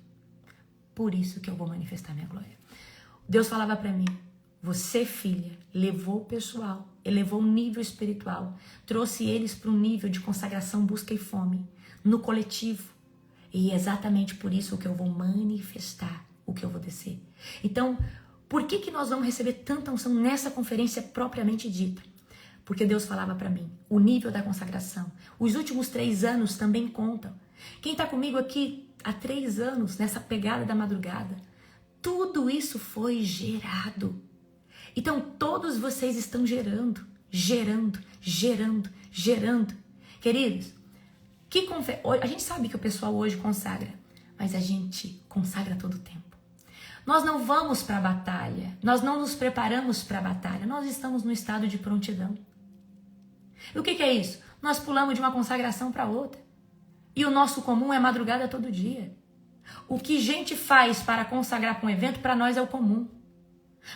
Por isso que eu vou manifestar minha glória. Deus falava para mim, você, filha, levou o pessoal, elevou o nível espiritual, trouxe eles para um nível de consagração, busca e fome, no coletivo. E é exatamente por isso que eu vou manifestar o que eu vou descer. Então, Por que nós vamos receber tanta unção nessa conferência propriamente dita? Porque Deus falava para mim, o nível da consagração. Os últimos 3 anos também contam. Quem está comigo aqui há 3 anos, nessa pegada da madrugada, tudo isso foi gerado. Então, todos vocês estão gerando. Queridos, a gente sabe que o pessoal hoje consagra, mas a gente consagra todo o tempo. Nós não vamos para a batalha, nós não nos preparamos para a batalha, nós estamos no estado de prontidão. E o que é isso? Nós pulamos de uma consagração para outra. E o nosso comum é madrugada todo dia. O que gente faz para consagrar para um evento, para nós é o comum.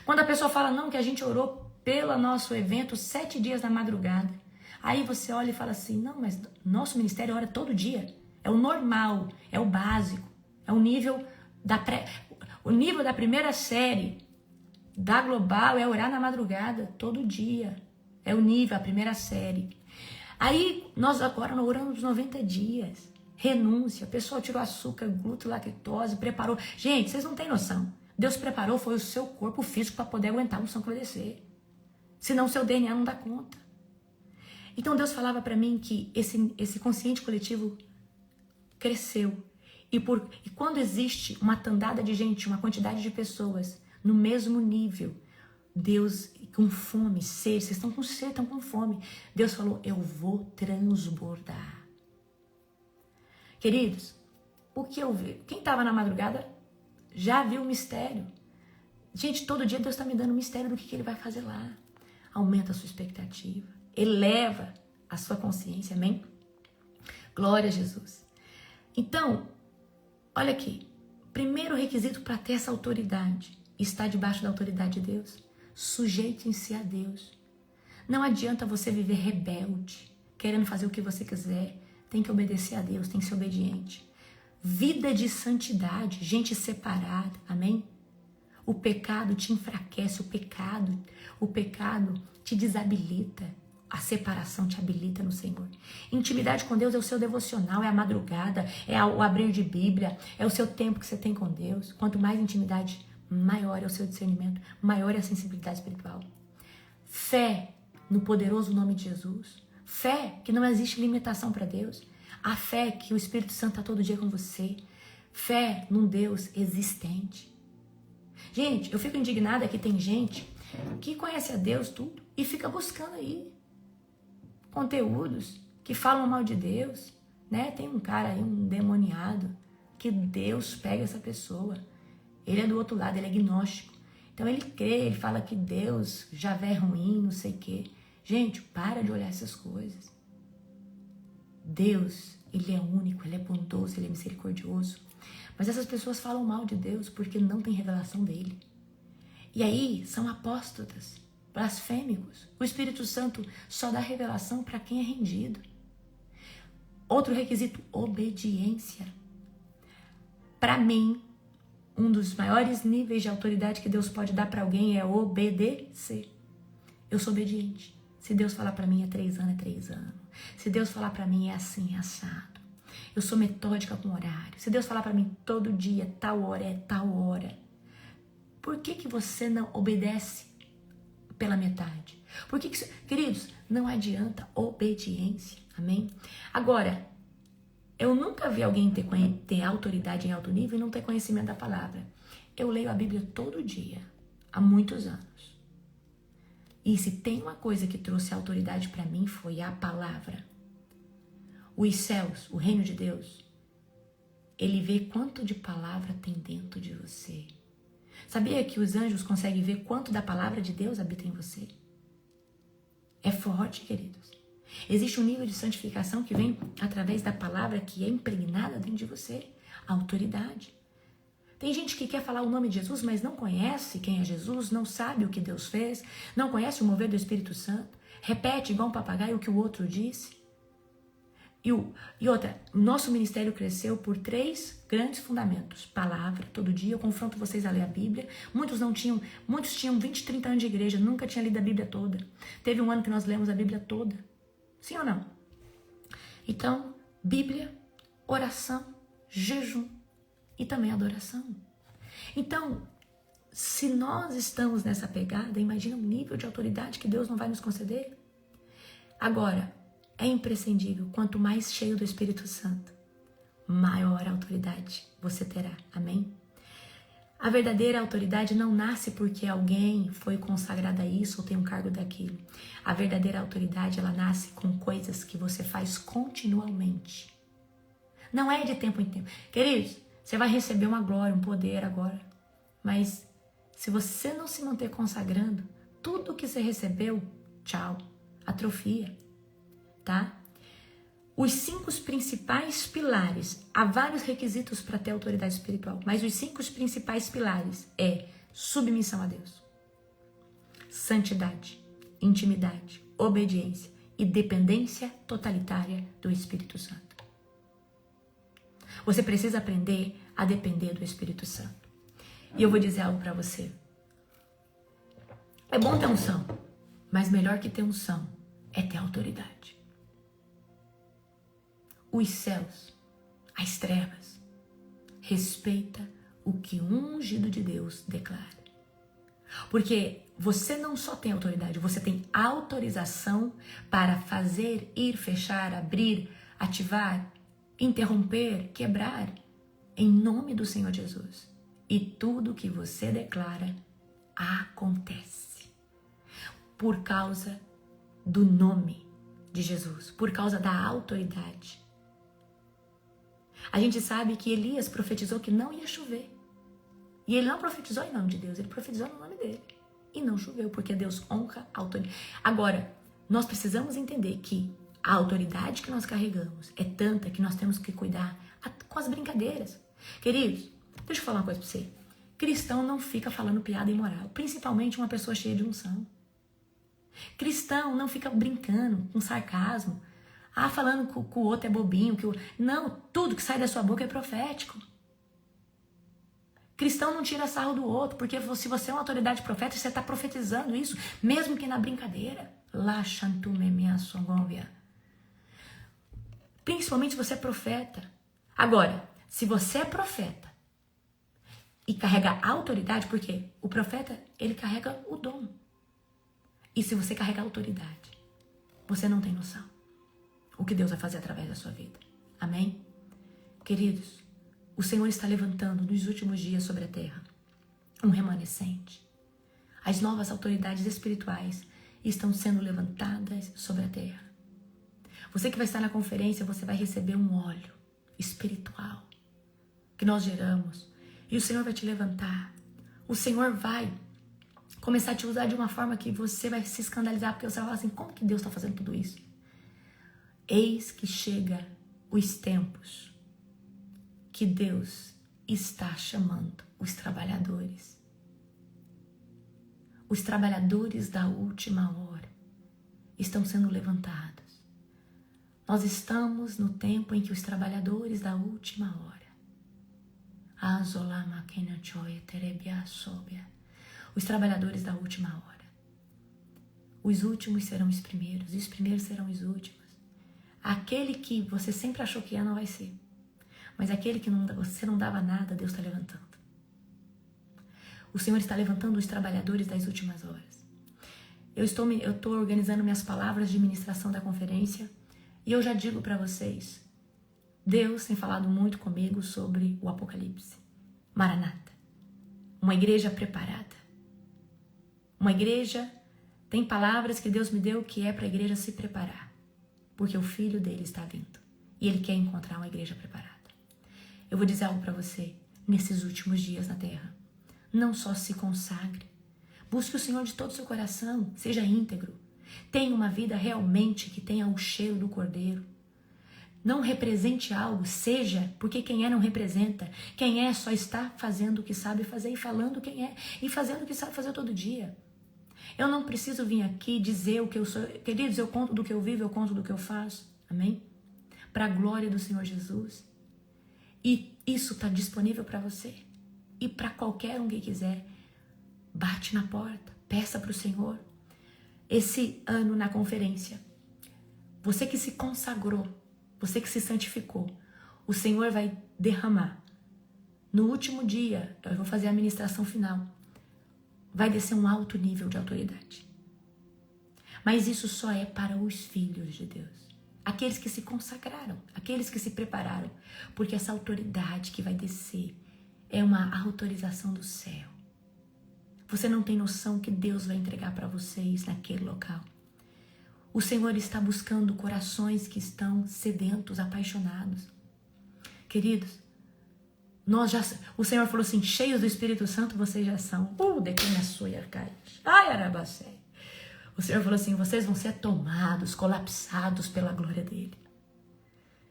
Quando a pessoa fala, não, que a gente orou pelo nosso evento 7 dias na madrugada. Aí você olha e fala assim, não, mas nosso ministério ora todo dia. É o normal, é o básico, é o nível o nível da primeira série da Global é orar na madrugada todo dia. É o nível, a primeira série. Aí nós agora oramos 90 dias. Renúncia, a pessoa tirou açúcar, glúten, lactose, preparou. Gente, vocês não têm noção. Deus preparou, foi o seu corpo físico para poder aguentar a unção que vai descer. Senão o seu DNA não dá conta. Então Deus falava para mim que esse consciente coletivo cresceu. E quando existe uma tandada de gente, uma quantidade de pessoas no mesmo nível, Deus com fome, sede, vocês estão com sede, estão com fome. Deus falou, eu vou transbordar. Queridos, o que eu vi? Quem estava na madrugada já viu o mistério. Gente, todo dia Deus está me dando um mistério do que Ele vai fazer lá. Aumenta a sua expectativa. Eleva a sua consciência, amém? Glória a Jesus. Então, olha aqui. Primeiro requisito para ter essa autoridade, estar debaixo da autoridade de Deus. Sujeite-se a Deus. Não adianta você viver rebelde, querendo fazer o que você quiser. Tem que obedecer a Deus, tem que ser obediente. Vida de santidade, gente separada, amém? O pecado te enfraquece, o pecado te desabilita, a separação te habilita no Senhor. Intimidade com Deus é o seu devocional, é a madrugada, é o abrir de Bíblia, é o seu tempo que você tem com Deus. Quanto mais intimidade, maior é o seu discernimento, maior é a sensibilidade espiritual. Fé no poderoso nome de Jesus. Fé que não existe limitação para Deus. A fé que o Espírito Santo está todo dia com você. Fé num Deus existente. Gente, eu fico indignada que tem gente que conhece a Deus tudo e fica buscando aí conteúdos que falam mal de Deus, né? Tem um cara aí, um demoniado, que Deus pega essa pessoa. Ele é do outro lado, ele é agnóstico. Então ele crê, ele fala que Deus já é ruim, não sei o quê. Gente, para de olhar essas coisas. Deus, Ele é único, Ele é bondoso, Ele é misericordioso. Mas essas pessoas falam mal de Deus porque não tem revelação dEle. E aí são apóstatas, blasfêmicos. O Espírito Santo só dá revelação para quem é rendido. Outro requisito, obediência. Para mim, um dos maiores níveis de autoridade que Deus pode dar para alguém é obedecer. Eu sou obediente. Se Deus falar para mim é 3 anos, é 3 anos. Se Deus falar para mim é assim, é assado. Eu sou metódica com horário. Se Deus falar para mim todo dia, tal hora, é tal hora. Por que você não obedece pela metade? Queridos, não adianta obediência. Amém? Agora, eu nunca vi alguém ter autoridade em alto nível e não ter conhecimento da palavra. Eu leio a Bíblia todo dia, há muitos anos. E se tem uma coisa que trouxe autoridade para mim foi a palavra. Os céus, o reino de Deus, ele vê quanto de palavra tem dentro de você. Sabia que os anjos conseguem ver quanto da palavra de Deus habita em você? É forte, queridos. Existe um nível de santificação que vem através da palavra que é impregnada dentro de você. A autoridade. Tem gente que quer falar o nome de Jesus, mas não conhece quem é Jesus, não sabe o que Deus fez, não conhece o mover do Espírito Santo, repete igual um papagaio o que o outro disse. E outra, nosso ministério cresceu por 3 grandes fundamentos. Palavra, todo dia, eu confronto vocês a ler a Bíblia. Muitos tinham 20, 30 anos de igreja, nunca tinham lido a Bíblia toda. Teve um ano que nós lemos a Bíblia toda. Sim ou não? Então, Bíblia, oração, jejum e também adoração. Então, se nós estamos nessa pegada, imagina o nível de autoridade que Deus não vai nos conceder. Agora, é imprescindível, quanto mais cheio do Espírito Santo, maior autoridade você terá. Amém? A verdadeira autoridade não nasce porque alguém foi consagrado a isso ou tem um cargo daquilo. A verdadeira autoridade, ela nasce com coisas que você faz continuamente. Não é de tempo em tempo. Queridos, você vai receber uma glória, um poder agora. Mas se você não se manter consagrando, tudo que você recebeu, tchau, atrofia, tá? Os 5 principais pilares, há vários requisitos para ter autoridade espiritual, mas os 5 principais pilares é submissão a Deus, santidade, intimidade, obediência e dependência totalitária do Espírito Santo. Você precisa aprender a depender do Espírito Santo. E eu vou dizer algo para você. É bom ter unção, mas melhor que ter unção é ter autoridade. Os céus, as trevas, respeita o que um ungido de Deus declara. Porque você não só tem autoridade, você tem autorização para fazer, ir, fechar, abrir, ativar, interromper, quebrar, em nome do Senhor Jesus. E tudo que você declara acontece. Por causa do nome de Jesus, por causa da autoridade. A gente sabe que Elias profetizou que não ia chover. E ele não profetizou em nome de Deus, ele profetizou no nome dele. E não choveu, porque Deus honra a autoridade. Agora, nós precisamos entender que a autoridade que nós carregamos é tanta que nós temos que cuidar com as brincadeiras. Queridos, deixa eu falar uma coisa pra você. Cristão não fica falando piada imoral, principalmente uma pessoa cheia de unção. Cristão não fica brincando com sarcasmo. Falando que o outro é bobinho. Não, tudo que sai da sua boca é profético. Cristão não tira sarro do outro, porque se você é uma autoridade profética, você está profetizando isso, mesmo que na brincadeira. Principalmente se você é profeta. Agora, se você é profeta e carrega a autoridade, porque o profeta, ele carrega o dom. E se você carrega a autoridade, você não tem noção o que Deus vai fazer através da sua vida. Amém? Queridos, o Senhor está levantando nos últimos dias sobre a terra um remanescente. As novas autoridades espirituais estão sendo levantadas sobre a terra. Você que vai estar na conferência, você vai receber um óleo espiritual que nós geramos. E o Senhor vai te levantar. O Senhor vai começar a te usar de uma forma que você vai se escandalizar, porque você vai falar assim, como que Deus está fazendo tudo isso? Eis que chega os tempos que Deus está chamando os trabalhadores. Os trabalhadores da última hora estão sendo levantados. Nós estamos no tempo em que os trabalhadores da última hora, os trabalhadores da última hora, os últimos serão os primeiros e os primeiros serão os últimos. Aquele que você sempre achou que não vai ser. Mas aquele que você não dava nada, Deus está levantando. O Senhor está levantando os trabalhadores das últimas horas. Eu estou organizando minhas palavras de ministração da conferência e eu já digo para vocês, Deus tem falado muito comigo sobre o Apocalipse. Maranata. Uma igreja preparada. Uma igreja, tem palavras que Deus me deu que é para a igreja se preparar. Porque o filho dele está vindo. E ele quer encontrar uma igreja preparada. Eu vou dizer algo para você. Nesses últimos dias na terra. Não só se consagre. Busque o Senhor de todo o seu coração. Seja íntegro. Tenha uma vida realmente que tenha o cheiro do Cordeiro. Não represente algo. Seja. Porque quem é não representa. Quem é só está fazendo o que sabe fazer. E falando quem é. E fazendo o que sabe fazer todo dia. Eu não preciso vir aqui dizer o que eu sou. Queridos, eu conto do que eu vivo, eu conto do que eu faço. Amém? Para a glória do Senhor Jesus. E isso está disponível para você. E para qualquer um que quiser. Bate na porta. Peça para o Senhor. Esse ano na conferência. Você que se consagrou. Você que se santificou. O Senhor vai derramar. No último dia, eu vou fazer a ministração final. vai descer um alto nível de autoridade. Mas isso só é para os filhos de Deus. Aqueles que se consagraram, aqueles que se prepararam. Porque essa autoridade que vai descer é uma autorização do céu. Você não tem noção que Deus vai entregar para vocês naquele local. O Senhor está buscando corações que estão sedentos, apaixonados. Queridos, o Senhor falou assim, cheios do Espírito Santo vocês já são. De quem a sua arcaias. Ai, arabacé. O Senhor falou assim, vocês vão ser tomados, colapsados pela glória dele.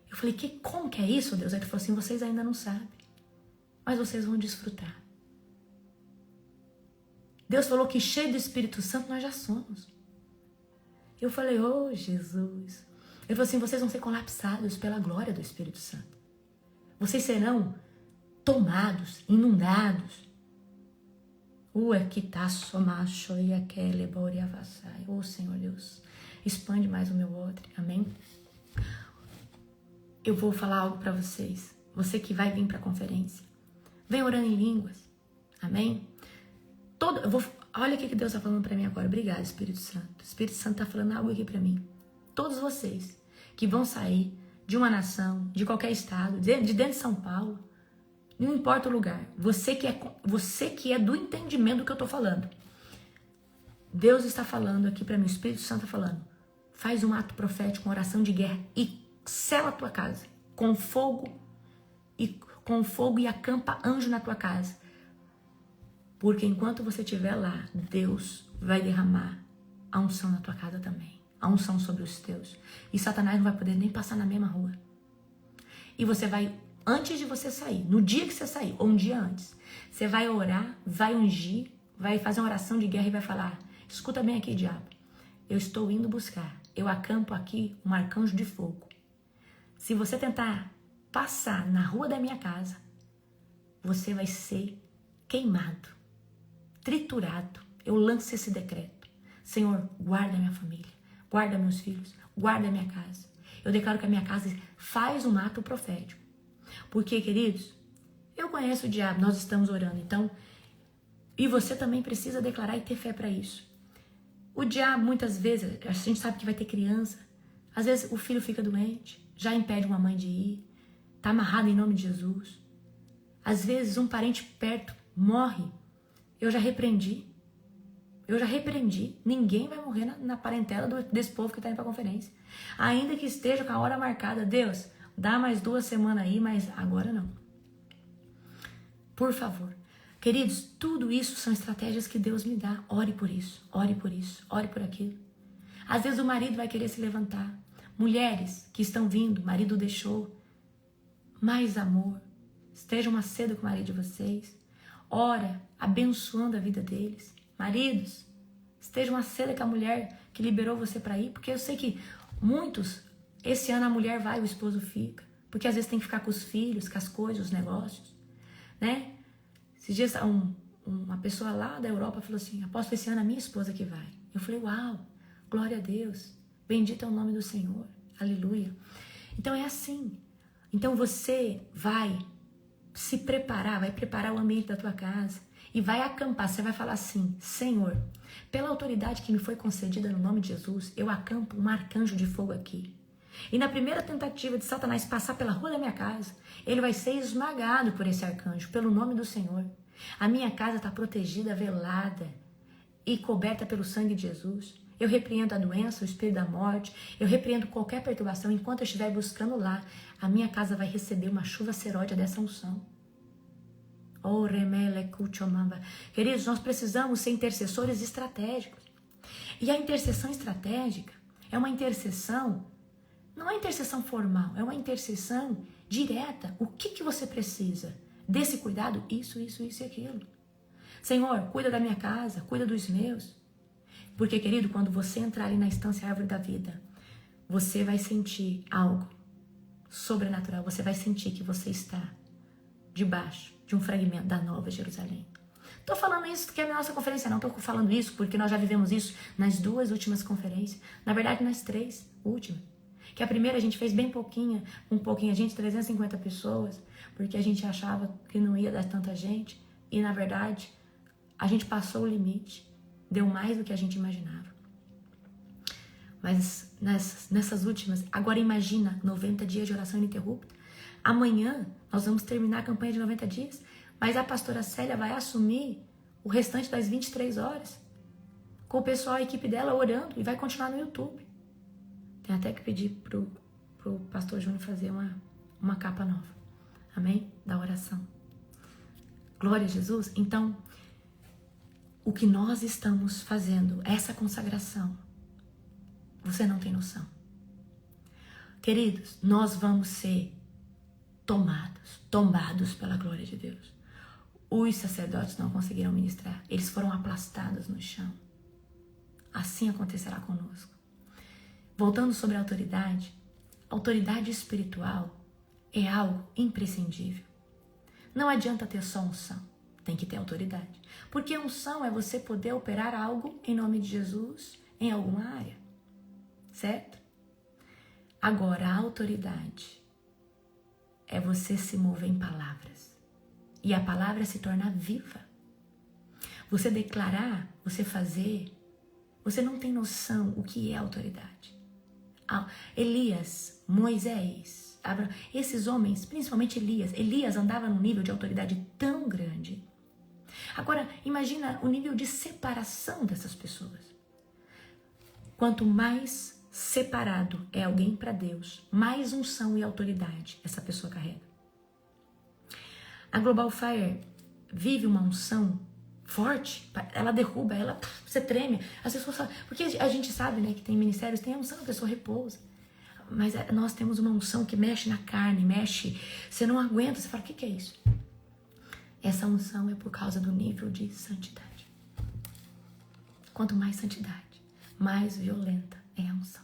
Eu falei, como que é isso, Deus? Aí ele falou assim, vocês ainda não sabem, mas vocês vão desfrutar. Deus falou que cheio do Espírito Santo nós já somos. Eu falei, Jesus. Ele falou assim, vocês vão ser colapsados pela glória do Espírito Santo. Vocês serão tomados, inundados. Senhor Deus, expande mais o meu odre, amém? Eu vou falar algo para vocês. Você que vai vir para a conferência, vem orando em línguas, amém? Olha o que Deus está falando para mim agora. Obrigada, Espírito Santo. O Espírito Santo está falando algo aqui para mim. Todos vocês que vão sair de uma nação, de qualquer estado, de dentro de São Paulo, não importa o lugar, você que é do entendimento do que eu estou falando. Deus está falando aqui para mim, o Espírito Santo está falando. Faz um ato profético, uma oração de guerra e sela a tua casa com fogo e acampa anjo na tua casa. Porque enquanto você estiver lá, Deus vai derramar a unção na tua casa também. A unção sobre os teus. E Satanás não vai poder nem passar na mesma rua. E você vai, antes de você sair, no dia que você sair, ou um dia antes, você vai orar, vai ungir, vai fazer uma oração de guerra e vai falar, escuta bem aqui, diabo, eu estou indo buscar, eu acampo aqui um arcanjo de fogo. Se você tentar passar na rua da minha casa, você vai ser queimado, triturado. Eu lanço esse decreto. Senhor, guarda minha família, guarda meus filhos, guarda minha casa. Eu declaro que a minha casa faz um ato profético. Porque, queridos, eu conheço o diabo, nós estamos orando, então, e você também precisa declarar e ter fé para isso. O diabo, muitas vezes, a gente sabe que vai ter criança, às vezes o filho fica doente, já impede uma mãe de ir, tá amarrado em nome de Jesus. Às vezes um parente perto morre, eu já repreendi, ninguém vai morrer na parentela desse povo que está indo para a conferência. Ainda que esteja com a hora marcada, Deus, dá mais 2 semanas aí, mas agora não. Por favor. Queridos, tudo isso são estratégias que Deus me dá. Ore por isso, ore por isso, ore por aquilo. Às vezes o marido vai querer se levantar. Mulheres que estão vindo, marido deixou. Mais amor. Estejam mais cedo com o marido de vocês. Ora, abençoando a vida deles. Maridos, estejam mais cedo com a mulher que liberou você para ir. Porque eu sei que muitos, esse ano a mulher vai, o esposo fica. Porque às vezes tem que ficar com os filhos, com as coisas, os negócios. Né? Esses dias uma pessoa lá da Europa falou assim, apóstolo, esse ano a minha esposa que vai. Eu falei, uau, glória a Deus. Bendito é o nome do Senhor. Aleluia. Então é assim. Então você vai se preparar, vai preparar o ambiente da tua casa e vai acampar. Você vai falar assim, Senhor, pela autoridade que me foi concedida no nome de Jesus, eu acampo um arcanjo de fogo aqui. E na primeira tentativa de Satanás passar pela rua da minha casa, ele vai ser esmagado por esse arcanjo, pelo nome do Senhor. A minha casa está protegida, velada e coberta pelo sangue de Jesus. Eu repreendo a doença, o espírito da morte, eu repreendo qualquer perturbação. Enquanto eu estiver buscando lá, a minha casa vai receber uma chuva seródia dessa unção. Oh, remele kuchomamba. Queridos, nós precisamos ser intercessores estratégicos. E a intercessão estratégica é uma intercessão, não é intercessão formal, é uma intercessão direta. O que você precisa? Desse cuidado, isso e aquilo. Senhor, cuida da minha casa, cuida dos meus. Porque, querido, quando você entrar ali na estância Árvore da Vida, você vai sentir algo sobrenatural. Você vai sentir que você está debaixo de um fragmento da Nova Jerusalém. Estou falando isso porque é a nossa conferência, não estou falando isso porque nós já vivemos isso nas 2 últimas conferências. Na verdade, nas 3 últimas. Que a primeira a gente fez bem pouquinha, um pouquinho a gente, 350 pessoas, porque a gente achava que não ia dar tanta gente. E, na verdade, A gente passou o limite, deu mais do que a gente imaginava. Mas nessas últimas, agora imagina 90 dias de oração ininterrupta. Amanhã nós vamos terminar a campanha de 90 dias, mas a pastora Célia vai assumir o restante das 23 horas, com o pessoal, a equipe dela orando, e vai continuar no YouTube. Tem até que pedir pro pastor Júnior fazer uma capa nova. Amém? Da oração. Glória a Jesus. Então, o que nós estamos fazendo, essa consagração, você não tem noção. Queridos, nós vamos ser tombados pela glória de Deus. Os sacerdotes não conseguiram ministrar, eles foram aplastados no chão. Assim acontecerá conosco. Voltando sobre a autoridade espiritual é algo imprescindível. Não adianta ter só unção, tem que ter autoridade. Porque unção é você poder operar algo em nome de Jesus em alguma área, certo? Agora, a autoridade é você se mover em palavras. E a palavra se torna viva. Você declarar, você fazer, você não tem noção o que é autoridade. Elias, Moisés, Abraão, esses homens, principalmente Elias andava num nível de autoridade tão grande. Agora, imagina o nível de separação dessas pessoas. Quanto mais separado é alguém para Deus, mais unção e autoridade essa pessoa carrega. A Global Fire vive uma unção forte, ela derruba, você treme. As pessoas falam, porque a gente sabe, né, que tem ministérios, tem a unção, a pessoa repousa. Mas nós temos uma unção que mexe na carne, você não aguenta, você fala, o que é isso? Essa unção é por causa do nível de santidade. Quanto mais santidade, mais violenta é a unção.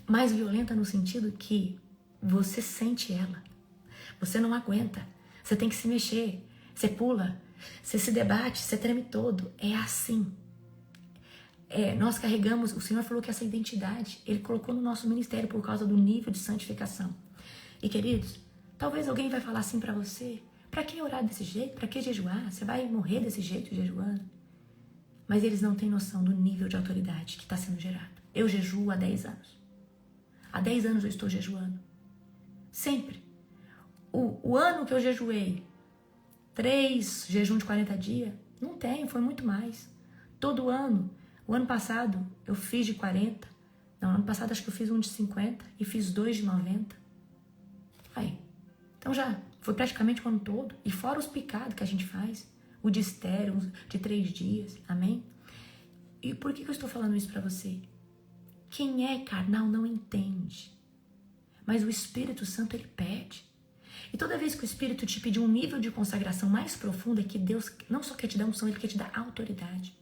Mais violenta no sentido que você sente ela. Você não aguenta. Você tem que se mexer. Você pula. Você se debate. Você treme todo. É assim. Nós carregamos... O Senhor falou que essa identidade Ele colocou no nosso ministério por causa do nível de santificação. E queridos, talvez alguém vai falar assim pra você: pra que orar desse jeito? Pra que jejuar? Você vai morrer desse jeito jejuando? Mas eles não têm noção do nível de autoridade que está sendo gerado. Eu jejuo há 10 anos. Há 10 anos eu estou jejuando. Sempre. O ano que eu jejuei, 3 jejum de 40 dias, não tem, foi muito mais. Todo ano. O ano passado eu fiz de 40. Não, ano passado acho que eu fiz um de 50 e fiz 2 de 90. Aí. Então já foi praticamente o ano todo. E fora os picados que a gente faz. O de estéreo, de 3 dias. Amém? E por que eu estou falando isso para você? Quem é carnal não entende. Mas o Espírito Santo, ele pede. E toda vez que o Espírito te pedir um nível de consagração mais profundo, é que Deus não só quer te dar unção, Ele quer te dar autoridade.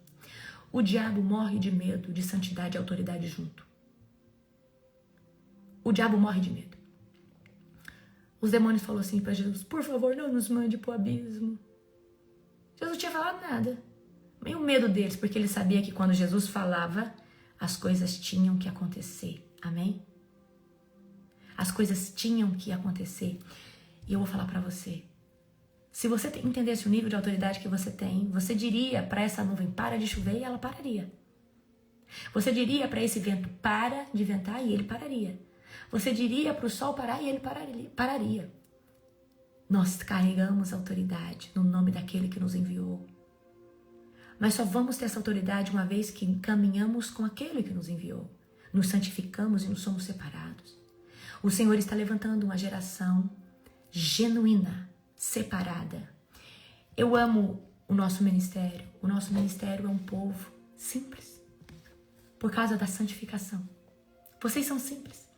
O diabo morre de medo de santidade e autoridade junto. O diabo morre de medo. Os demônios falaram assim para Jesus: por favor, não nos mande pro abismo. Jesus não tinha falado nada. E o medo deles, porque ele sabia que quando Jesus falava, as coisas tinham que acontecer. Amém? As coisas tinham que acontecer. E eu vou falar pra você. Se você entendesse o nível de autoridade que você tem, você diria para essa nuvem: para de chover, e ela pararia. Você diria para esse vento: para de ventar, e ele pararia. Você diria para o sol parar, e ele pararia. Nós carregamos autoridade no nome daquele que nos enviou. Mas só vamos ter essa autoridade uma vez que caminhamos com aquele que nos enviou. Nos santificamos e nos somos separados. O Senhor está levantando uma geração genuína, separada. Eu amo o nosso ministério. O nosso ministério é um povo simples. Por causa da santificação. Vocês são simples.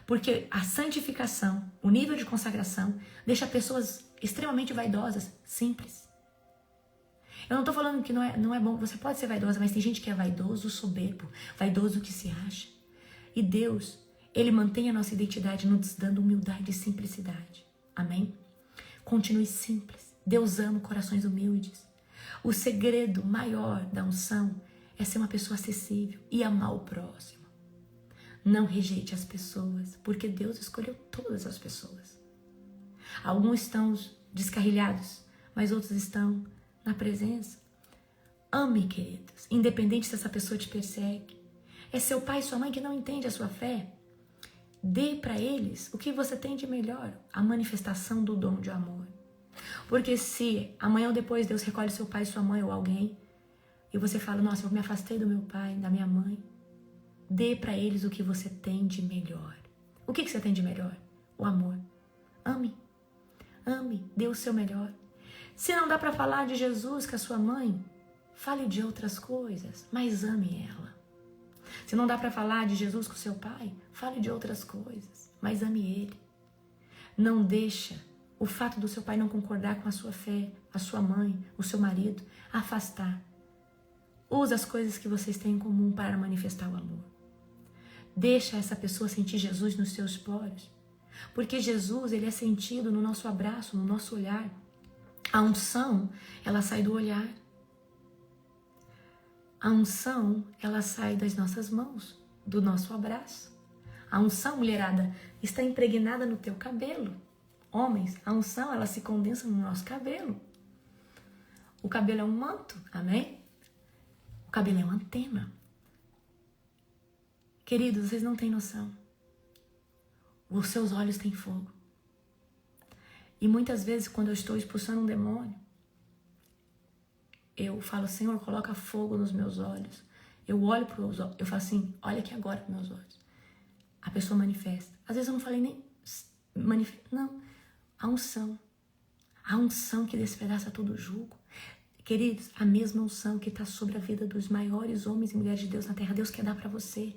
Porque a santificação, o nível de consagração, deixa pessoas extremamente vaidosas, simples. Eu não estou falando que não é bom. Você pode ser vaidosa, mas tem gente que é vaidoso, soberbo, vaidoso que se acha. E Deus, Ele mantém a nossa identidade nos dando humildade e simplicidade. Amém? Continue simples. Deus ama corações humildes. O segredo maior da unção é ser uma pessoa acessível e amar o próximo. Não rejeite as pessoas, porque Deus escolheu todas as pessoas. Alguns estão descarrilhados, mas outros estão na presença. Ame, queridos, independente se essa pessoa te persegue. É seu pai e sua mãe que não entendem a sua fé. Dê para eles o que você tem de melhor, a manifestação do dom de amor. Porque se amanhã ou depois Deus recolhe seu pai, sua mãe ou alguém, e você fala, nossa, eu me afastei do meu pai, da minha mãe, dê para eles o que você tem de melhor. O que você tem de melhor? O amor. Ame. Ame, dê o seu melhor. Se não dá para falar de Jesus com a sua mãe, fale de outras coisas, mas ame ela. Se não dá para falar de Jesus com seu pai, fale de outras coisas, mas ame ele. Não deixa o fato do seu pai não concordar com a sua fé, a sua mãe, o seu marido, afastar. Usa as coisas que vocês têm em comum para manifestar o amor. Deixa essa pessoa sentir Jesus nos seus poros. Porque Jesus, ele é sentido no nosso abraço, no nosso olhar. A unção, ela sai do olhar. A unção, ela sai das nossas mãos, do nosso abraço. A unção, mulherada, está impregnada no teu cabelo. Homens, a unção, ela se condensa no nosso cabelo. O cabelo é um manto, amém? O cabelo é uma antena. Queridos, vocês não têm noção. Os seus olhos têm fogo. E muitas vezes, quando eu estou expulsando um demônio, eu falo, Senhor, coloca fogo nos meus olhos. Eu olho para os olhos, eu falo assim, olha aqui agora para meus olhos. A pessoa manifesta. Às vezes eu não falei nem não. A unção. A unção que despedaça todo o jugo. Queridos, a mesma unção que está sobre a vida dos maiores homens e mulheres de Deus na terra, Deus quer dar para você.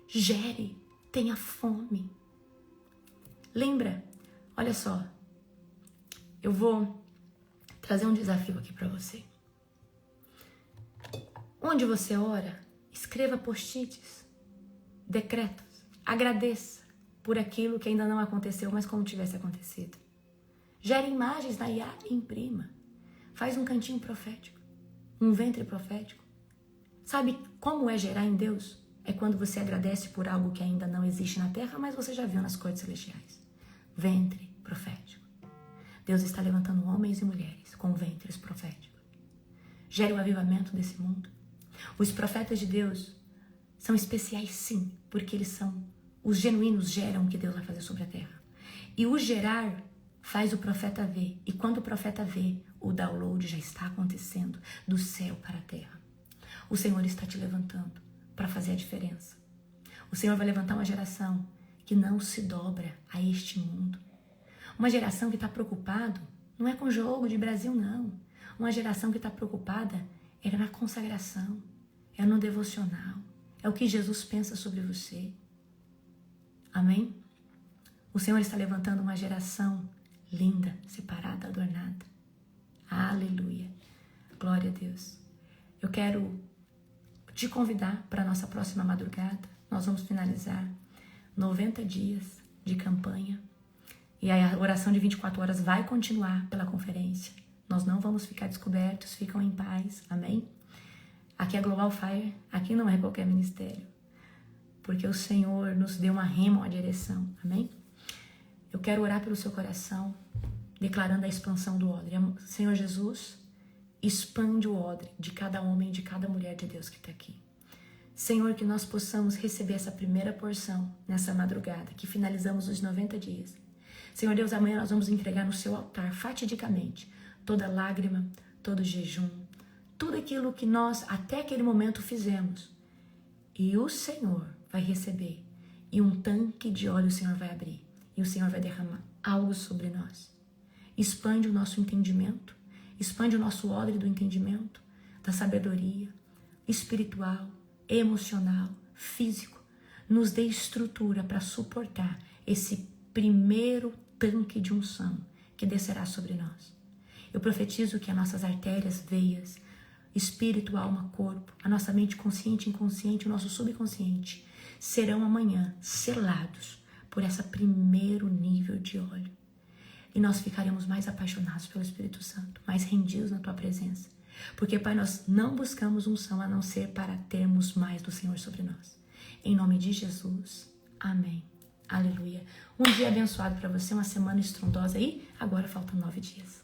Gere, tenha fome. Lembra? Olha só, eu vou trazer um desafio aqui para você. Onde você ora, escreva post-its, decretos, agradeça por aquilo que ainda não aconteceu, mas como tivesse acontecido. Gere imagens na IA e imprima. Faz um cantinho profético, um ventre profético. Sabe como é gerar em Deus? É quando você agradece por algo que ainda não existe na terra, mas você já viu nas cortes celestiais. Ventre profético. Deus está levantando homens e mulheres com ventres proféticos. Gere o avivamento desse mundo. Os profetas de Deus são especiais, sim, porque eles são, os genuínos geram o que Deus vai fazer sobre a terra. E o gerar faz o profeta ver. E quando o profeta vê, o download já está acontecendo do céu para a terra. O Senhor está te levantando para fazer a diferença. O Senhor vai levantar uma geração que não se dobra a este mundo. Uma geração que está preocupada, não é com jogo de Brasil, não. Uma geração que está preocupada é na consagração, é no devocional, é o que Jesus pensa sobre você. Amém? O Senhor está levantando uma geração linda, separada, adornada. Aleluia. Glória a Deus. Eu quero te convidar para a nossa próxima madrugada. Nós vamos finalizar 90 dias de campanha. E a oração de 24 horas vai continuar pela conferência. Nós não vamos ficar descobertos, ficam em paz. Amém? Aqui é Global Fire, aqui não é qualquer ministério. Porque o Senhor nos deu uma rema, uma direção. Amém? Eu quero orar pelo seu coração, declarando a expansão do odre. Senhor Jesus, expande o odre de cada homem e de cada mulher de Deus que está aqui. Senhor, que nós possamos receber essa primeira porção nessa madrugada, que finalizamos os 90 dias. Senhor Deus, amanhã nós vamos entregar no seu altar, fatidicamente, toda lágrima, todo jejum, tudo aquilo que nós até aquele momento fizemos. E o Senhor vai receber, e um tanque de óleo o Senhor vai abrir, e o Senhor vai derramar algo sobre nós. Expande o nosso entendimento, expande o nosso odre do entendimento, da sabedoria espiritual, emocional, físico. Nos dê estrutura para suportar esse primeiro tanque de unção que descerá sobre nós. Eu profetizo que as nossas artérias, veias, espírito, alma, corpo, a nossa mente consciente e inconsciente, o nosso subconsciente, serão amanhã selados por esse primeiro nível de óleo. E nós ficaremos mais apaixonados pelo Espírito Santo, mais rendidos na Tua presença. Porque, Pai, nós não buscamos unção a não ser para termos mais do Senhor sobre nós. Em nome de Jesus. Amém. Aleluia. Um dia abençoado para você, uma semana estrondosa aí. Agora faltam 9 dias.